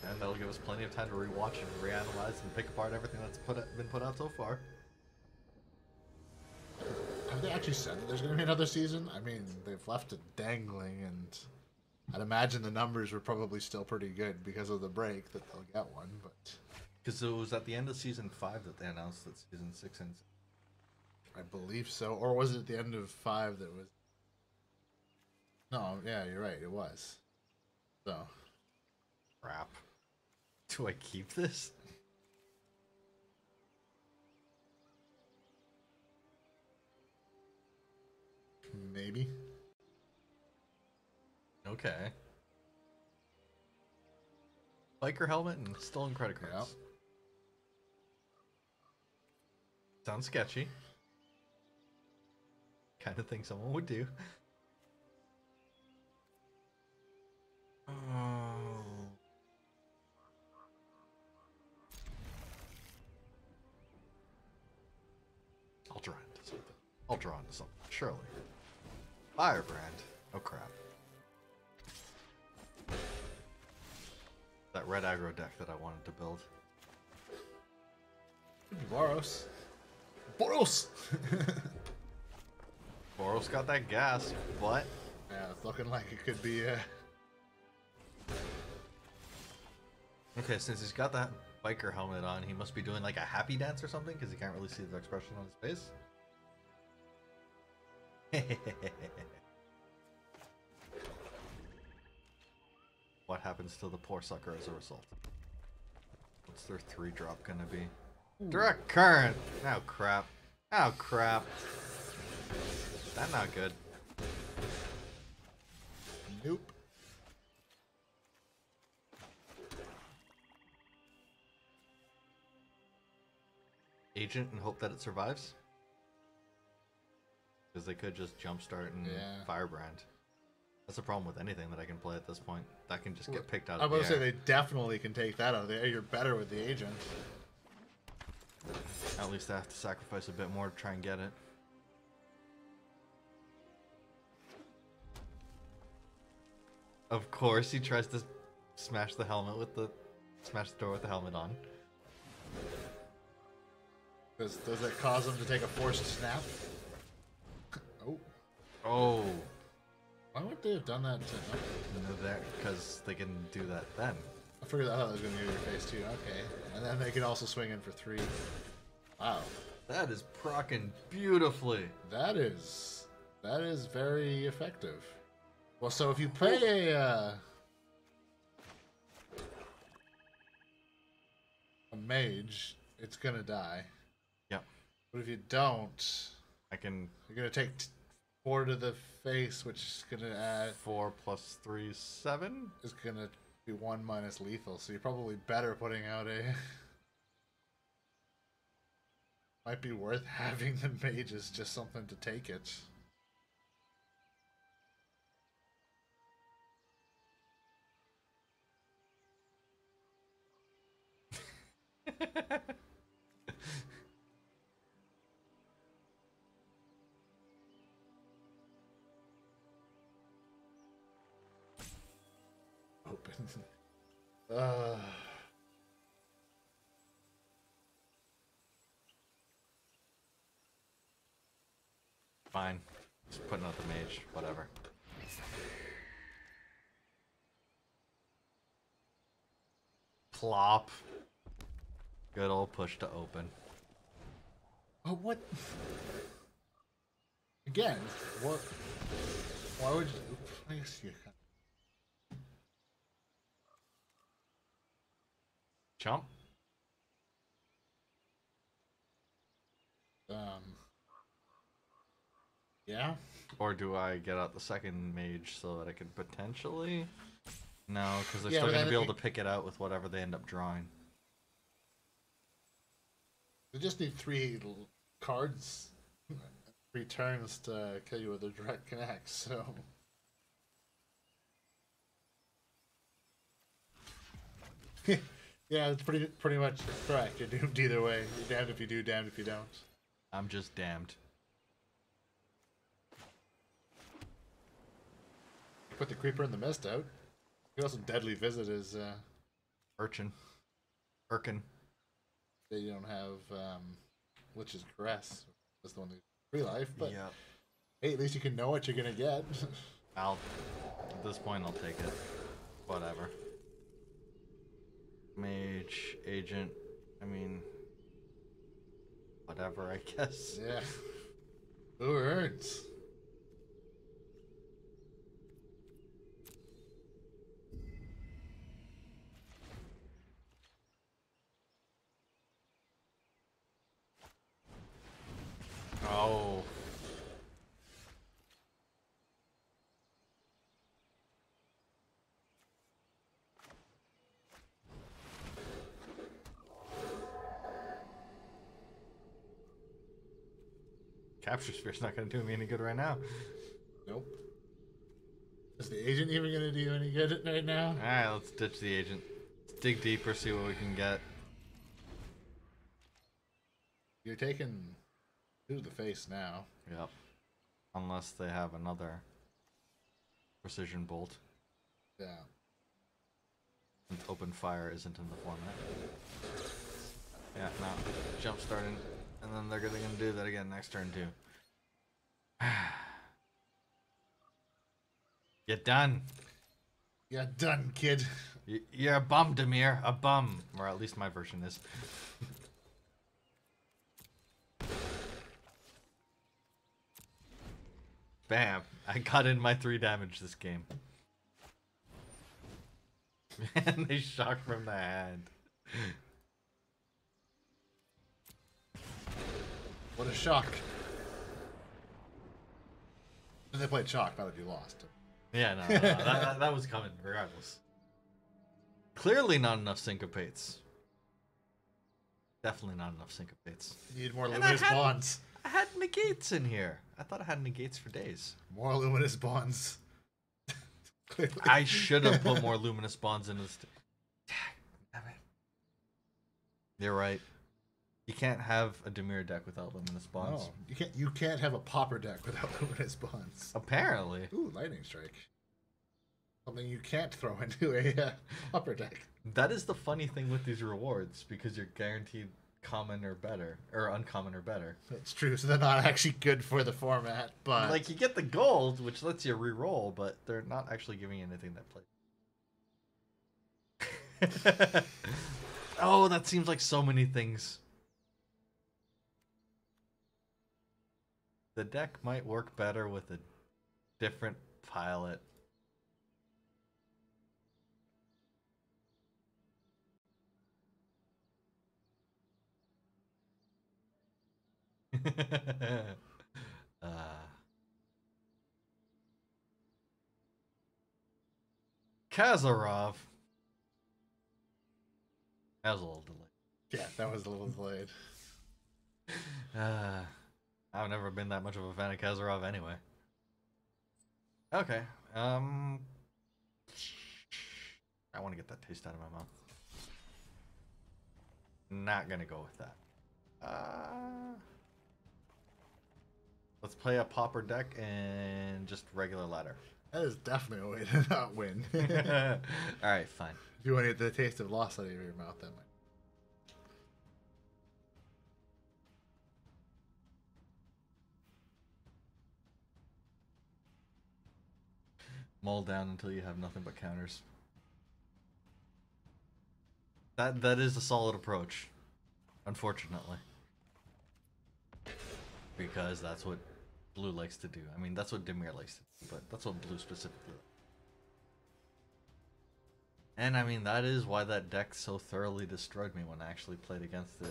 And that'll give us plenty of time to rewatch and reanalyze and pick apart everything that's been put out so far. Have they actually said that there's going to be another season? I mean, they've left it dangling, and I'd imagine the numbers were probably still pretty good because of the break that they'll get one, but... Because it was at the end of Season 5 that they announced that Season 6 and... I believe so. Or was it at the end of 5 that was... No, yeah, you're right, it was. So... Crap. Do I keep this? Maybe. Okay. Biker helmet and stolen credit cards. Yep. Sounds sketchy. Kind of thing someone would do. Oh. Ultra Hand. I'll draw into something, surely. Firebrand. Oh crap. That red aggro deck that I wanted to build. Boros. Boros! Boros got that gas, but... Yeah, it's looking like it could be Okay, since he's got that biker helmet on, he must be doing like a happy dance or something, because he can't really see the expression on his face. What happens to the poor sucker as a result? What's their 3-drop gonna be? Ooh. Direct current! Oh crap. Oh crap. That's not good. Nope. Agent and hope that it survives? Because they could just jumpstart and Firebrand. That's the problem with anything that I can play at this point. That can just get picked out of the air. I was going to say, they definitely can take that out of the air. You're better with the agent. At least I have to sacrifice a bit more to try and get it. Of course, he tries to smash the helmet with the... Smash the door with the helmet on. Does that cause him to take a forced snap? Oh. Oh. Why would they have done that to that? Because they can do that then. I thought that was going to be your face too. Okay. And then they can also swing in for 3. Wow. That is procking beautifully. That is very effective. Well, so if you play a mage, it's going to die. Yep. But if you don't, you're going to take 4 to the face, which is going to add 4 plus 3 is 7. Is going to be 1 minus lethal, so you're probably better putting out a. Might be worth having the mage as just something to take it. Open. Fine. Just putting out the mage. Whatever. Plop. Good old push to open. Oh, what? Again, what? Why would you? I guess you. Chump. Yeah. Or do I get out the second mage so that I can potentially? No, because they're still going to be able to pick it out with whatever they end up drawing. They just need 3 cards, 3 turns to kill you with a direct connect, so. Yeah, it's pretty much correct. You're doomed either way. You're damned if you do, damned if you don't. I'm just damned. Put the creeper in the mist out. You also deadly visit is Urchin. They don't have Lich's Caress. That's the one that's free life, but yeah. Hey, at least you can know what you're gonna get. At this point I'll take it. Whatever. Mage, agent, I mean, whatever, I guess. Yeah. Who earns? Oh. Capture Sphere's not going to do me any good right now. Nope. Is the agent even going to do any good right now? Alright, let's ditch the agent. Let's dig deeper, see what we can get. You're taking To the face now. Yep. Unless they have another precision bolt. Yeah. And open fire isn't in the format. Yeah, no. Jump starting. And then they're gonna do that again next turn too. You're done. You're done, kid. You're a bum, Dimir. A bum. Or at least my version is. Bam. I got in my 3 damage this game. Man, they shock from the hand. What a shock. If they played shock, that would be lost. Yeah, no, that was coming regardless. Clearly not enough syncopates. Definitely not enough syncopates. You need more luminous bonds. I had negates in here. I thought I had negates for days. More luminous bonds. Clearly. I should have put more luminous bonds into this. Damn it. You're right. You can't have a Dimir deck without luminous bonds. No, you can't have a Pauper deck without luminous bonds. Apparently. Ooh, lightning strike. Something you can't throw into a Pauper deck. That is the funny thing with these rewards, because you're guaranteed common or better, or uncommon or better. That's true, so they're not actually good for the format, but... Like, you get the gold, which lets you re-roll, but they're not actually giving you anything that plays. Oh, that seems like so many things. The deck might work better with a different pilot. Kazarov. That was a little delayed. Yeah, that was a little delayed. I've never been that much of a fan of Kazarov anyway. Okay. I want to get that taste out of my mouth. Not gonna go with that. Let's play a Pauper deck and just regular ladder. That is definitely a way to not win. Alright, fine. If you want to get the taste of loss out of your mouth, that might. Mull down until you have nothing but counters. That is a solid approach, unfortunately. Because that's what blue likes to do. I mean, that's what Dimir likes to do, but that's what blue specifically likes. And I mean, that is why that deck so thoroughly destroyed me when I actually played against it.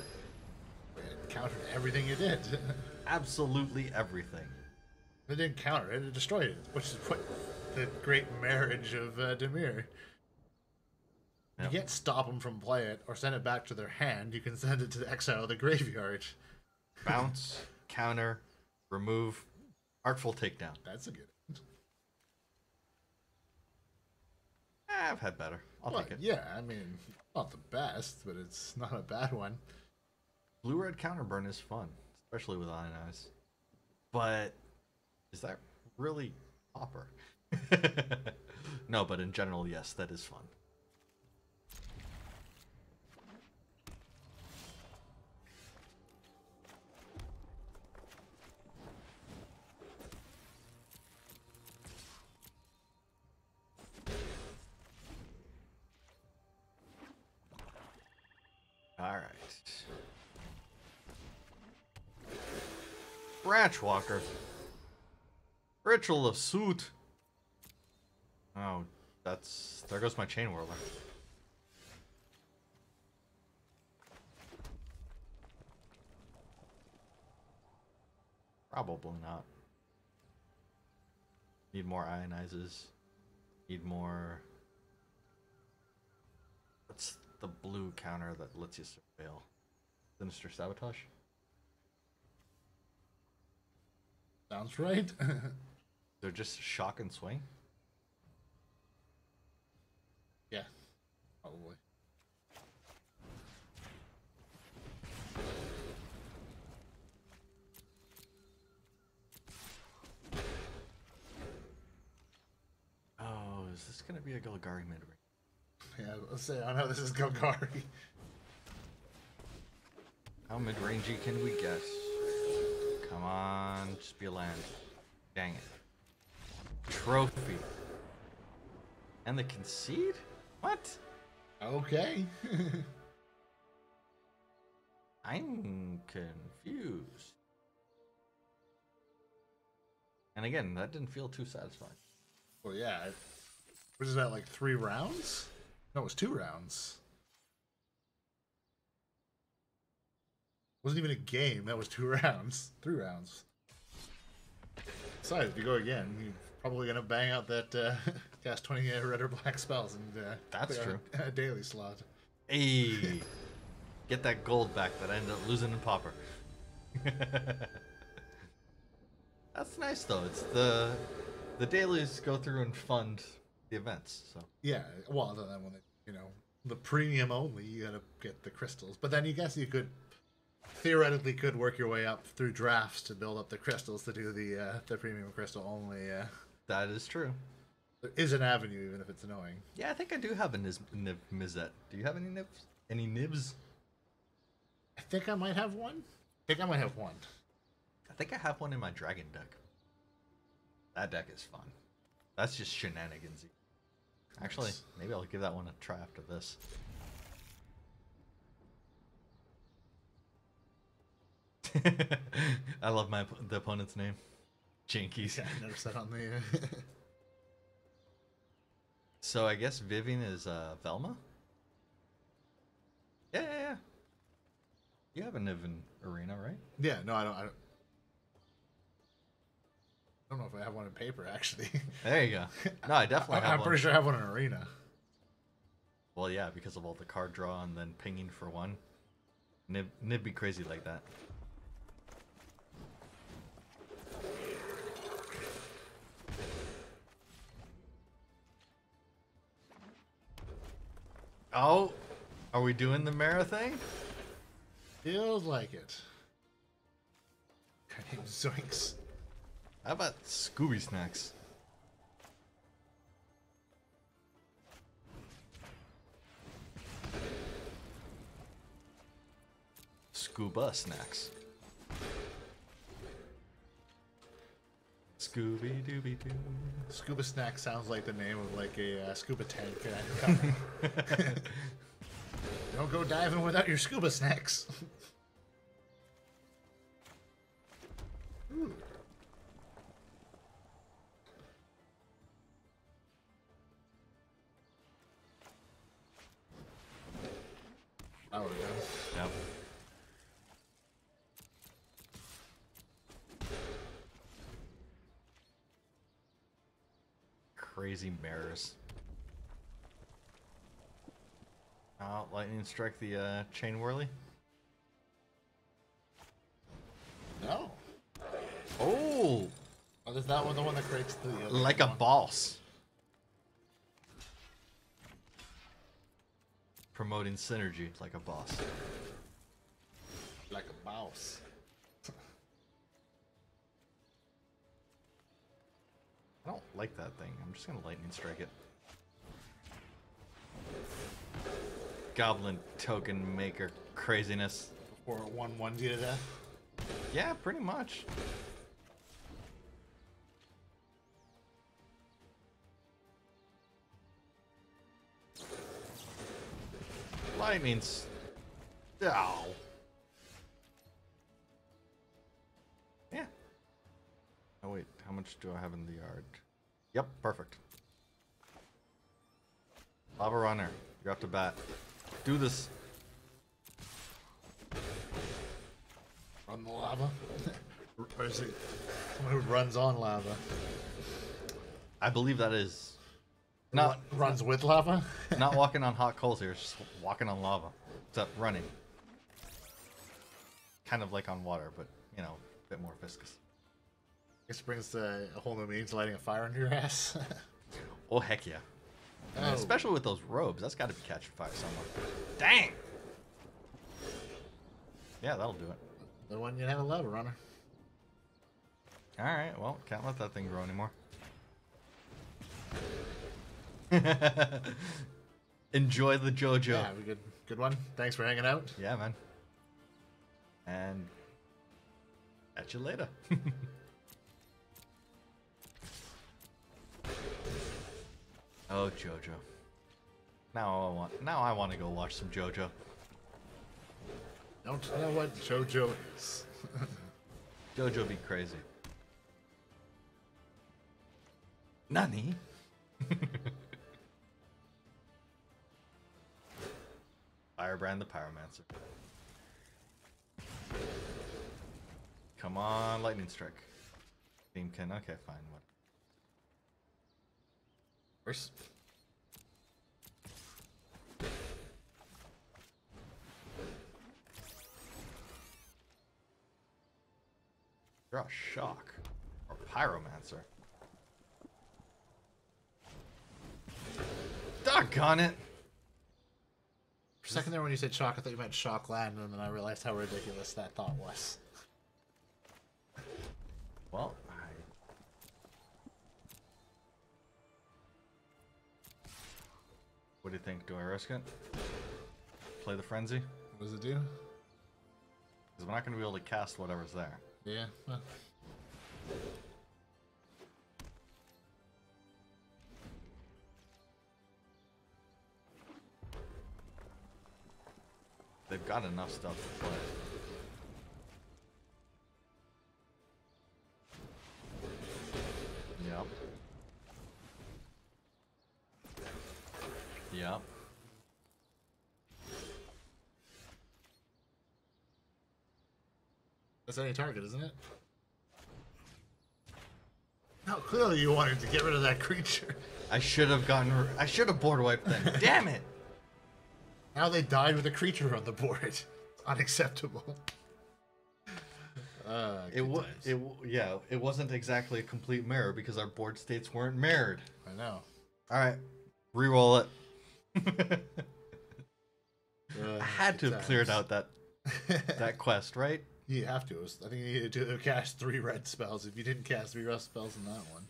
It countered everything you did. Absolutely everything. It didn't counter it, it destroyed it, which is what the great marriage of Dimir. Yep. You can't stop them from play it or send it back to their hand. You can send it to the exile of the graveyard. Bounce, counter, remove, artful takedown. That's a good one. I've had better. I'll take it. Yeah, I mean, not the best, but it's not a bad one. Blue-red counterburn is fun, especially with Ionize. But is that really Pauper? No, but in general, yes, that is fun. Alright. Branchwalker. Ritual of Suit. Oh, there goes my Chain Whirler. Probably not. Need more Ionizes. Need more... What's the blue counter that lets you surveil? Sinister Sabotage? Sounds right. They're just shock and swing? Yeah, probably. gonna be a Golgari mid range? Yeah, let's say I know this is Golgari. How mid rangey can we get? Come on, just be a land. Dang it. Trophy. And the concede? What? Okay. I'm confused. And again, that didn't feel too satisfying. Well, yeah. Was that like 3 rounds? No, it was 2 rounds. Wasn't even a game. That was 2 rounds. 3 rounds. Besides, if you go again, you're probably gonna bang out that cast 20 red or black spells and that's true. A daily slot. Hey, get that gold back that I ended up losing in Pauper. That's nice though. It's the dailies go through and fund the events. So yeah, well, other than when the premium only, you gotta get the crystals. But then you guess you could theoretically work your way up through drafts to build up the crystals to do the premium crystal only. That is true. There is an avenue, even if it's annoying. Yeah, I think I do have a nib Mizet. Do you have any nibs? Any nibs? I think I might have one. I think I might have one. I think I have one in my dragon deck. That deck is fun. That's just shenanigans. Actually, maybe I'll give that one a try after this. I love the opponent's name. Jinkies. Yeah, I noticed that on the... So I guess Vivian is Velma? Yeah. You have a Niv in Arena, right? Yeah, no, I don't know if I have one in paper, actually. There you go. No, I definitely have one. I'm pretty sure I have one in Arena. Well, yeah, because of all the card draw and then pinging for one. Nib be crazy like that. Oh, are we doing the Mara thing? Feels like it. Zoinks. How about Scooby Snacks? Scuba Snacks. Scooby Dooby Doo. Scuba Snack sounds like the name of like a scuba tank. Don't go diving without your scuba snacks. Ooh. Oh, we go. Yep. Crazy mirrors. Lightning strike the chain whirly. No. Oh, Is that one the one that creates the like a boss. Promoting synergy like a boss. Like a mouse. I don't like that thing. I'm just gonna lightning strike it. Goblin token maker craziness. Or 1-1 you to death. Yeah, pretty much. Lightning's... Ow. Yeah. Oh wait, how much do I have in the yard? Yep, perfect. Lava runner, you're up to bat. Do this. Run the lava. Or is it someone who runs on lava? I believe that is... Runs with lava? Not walking on hot coals here, just walking on lava. Except running. Kind of like on water, but, you know, a bit more viscous. This brings a whole new meaning to lighting a fire under your ass. Oh, heck yeah. Oh. Especially with those robes, that's got to be catching fire somewhere. Dang! Yeah, that'll do it. The one you have a lava runner. Alright, well, can't let that thing grow anymore. Enjoy the JoJo. Yeah, have a good one. Thanks for hanging out. Yeah, man. And catch you later. Oh, JoJo. Now I want to go watch some JoJo. Don't know what JoJo is. JoJo be crazy. Nani? Firebrand the Pyromancer. Come on, Lightning Strike. Beamkin, okay, fine. What? First. Draw Shock. Or Pyromancer. Doggone it! For a second there when you said shock, I thought you meant Shockland, and then I realized how ridiculous that thought was. Well, what do you think? Do I risk it? Play the Frenzy? What does it do? Because we're not going to be able to cast whatever's there. Yeah. Well. They've got enough stuff to play. Yep. Yep. That's any target, isn't it? No, clearly you wanted to get rid of that creature. I should have board wiped them. Damn it! Now they died with a creature on the board. Unacceptable. It wasn't exactly a complete mirror because our board states weren't mirrored. I know. All right, re-roll it. I had to have cleared out that quest, right? You have to. I think you needed to cast 3 red spells. If you didn't cast 3 red spells in that one.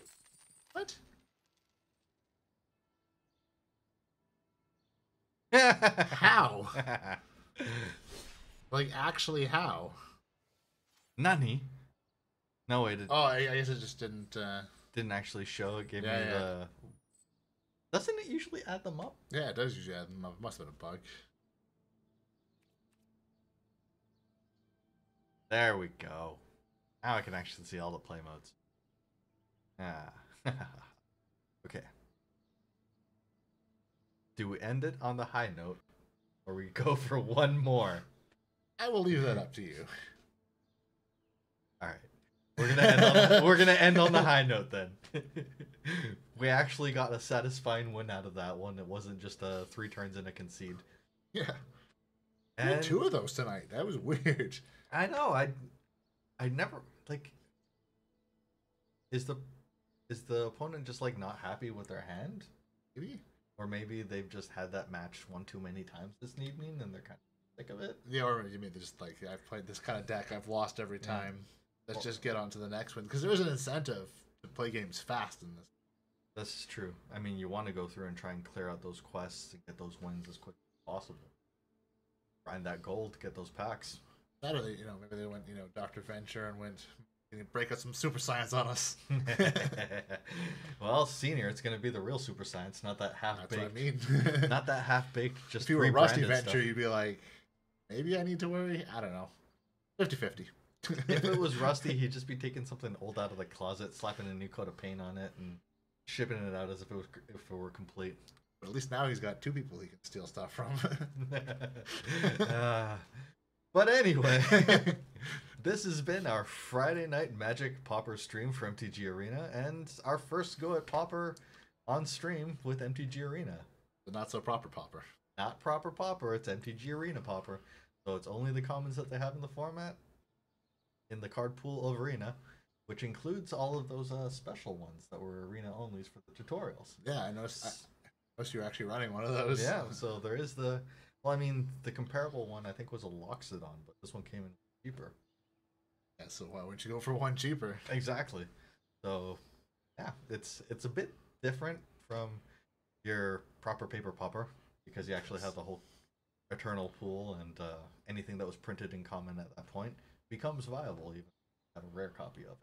What? How? Like, actually how? Nani? No, wait. Oh, I guess it just didn't... Didn't actually show. It gave me the... Doesn't it usually add them up? Yeah, it does usually add them up. It must have been a bug. There we go. Now I can actually see all the play modes. Ah. Okay. Do we end it on the high note, or we go for one more? I will leave that up to you. All right. We're gonna end on the high note then. We actually got a satisfying win out of that one. It wasn't just 3 turns and a concede. Yeah. And We had 2 of those tonight. That was weird. I know. I never like. Is the opponent just like not happy with their hand? Maybe. Or maybe they've just had that match one too many times this evening and they're kind of sick of it. Yeah, or you mean they're just like, I've played this kind of deck, I've lost every time. Let's just get on to the next one. Because there is an incentive to play games fast in this. This is true. I mean, you want to go through and try and clear out those quests and get those wins as quick as possible. Grind that gold, get those packs. That or they, maybe they went, Dr. Venture and went, break out some super science on us. Well, senior, it's going to be the real super science, not that half-baked. That's what I mean. Not that half-baked, just if you were Rusty rebranded Venture, stuff. you'd be like, maybe I need to worry? I don't know. 50-50. If it was Rusty, he'd just be taking something old out of the closet, slapping a new coat of paint on it, and shipping it out as if it were complete. But at least now he's got 2 people he can steal stuff from. But anyway, this has been our Friday Night Magic Pauper stream for MTG Arena, and our first go at Pauper on stream with MTG Arena. The not so proper Pauper. Not proper Pauper, it's MTG Arena Pauper. So it's only the commons that they have in the format, in the card pool of Arena, which includes all of those special ones that were Arena onlys for the tutorials. Yeah, I noticed you're actually running one of those. Yeah, so there is the... Well, I mean, the comparable one I think was a Loxodon, but this one came in cheaper. Yeah, so why wouldn't you go for one cheaper? Exactly. So, yeah, it's a bit different from your proper paper pauper, because you actually have the whole eternal pool, and anything that was printed in common at that point becomes viable, even if you have a rare copy of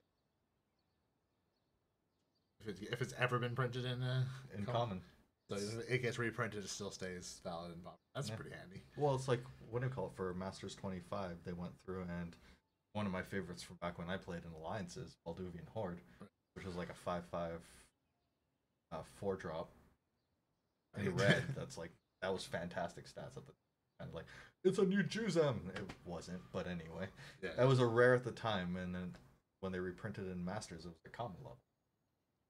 it. If it's ever been printed in common. So it gets reprinted, it still stays valid and popular. That's pretty handy. Well, it's like, what do you call it, for Masters 25, they went through, and one of my favorites from back when I played in Alliances, Balduvian Horde, which was like a 5/5 4-drop in red. That's like, that was fantastic stats at the kind of like, it's a new Juzam. It wasn't, but anyway, that was a rare at the time, and then when they reprinted in Masters, it was a common level.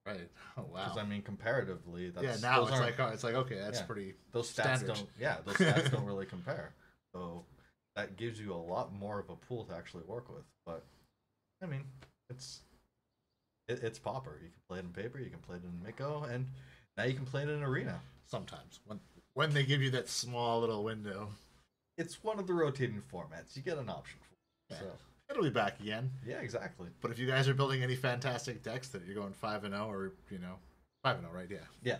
Right. Oh wow. Because I mean, comparatively, that's now it's like okay, that's pretty. Those stats standard. those stats don't really compare. So that gives you a lot more of a pool to actually work with. But I mean, it's Pauper. You can play it in paper, you can play it in Miko, and now you can play it in Arena. Sometimes when they give you that small little window, it's one of the rotating formats. You get an option for it. So it'll be back again. Yeah, exactly. But if you guys are building any fantastic decks that you're going 5-0, or 5-0, right? Yeah,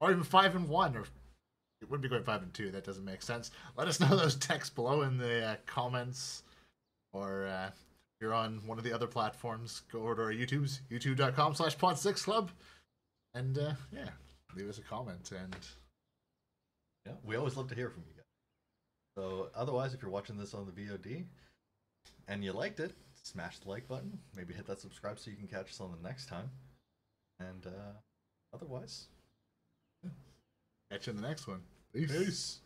or even 5-1, or it wouldn't be going 5-2. That doesn't make sense. Let us know those decks below in the comments, or if you're on one of the other platforms, go over to our YouTube's youtube.com/Podsixclub, and leave us a comment. And we always love to hear from you guys. So otherwise, if you're watching this on the VOD and you liked it, smash the like button. Maybe hit that subscribe so you can catch us on the next time. And otherwise, catch you in the next one. Peace.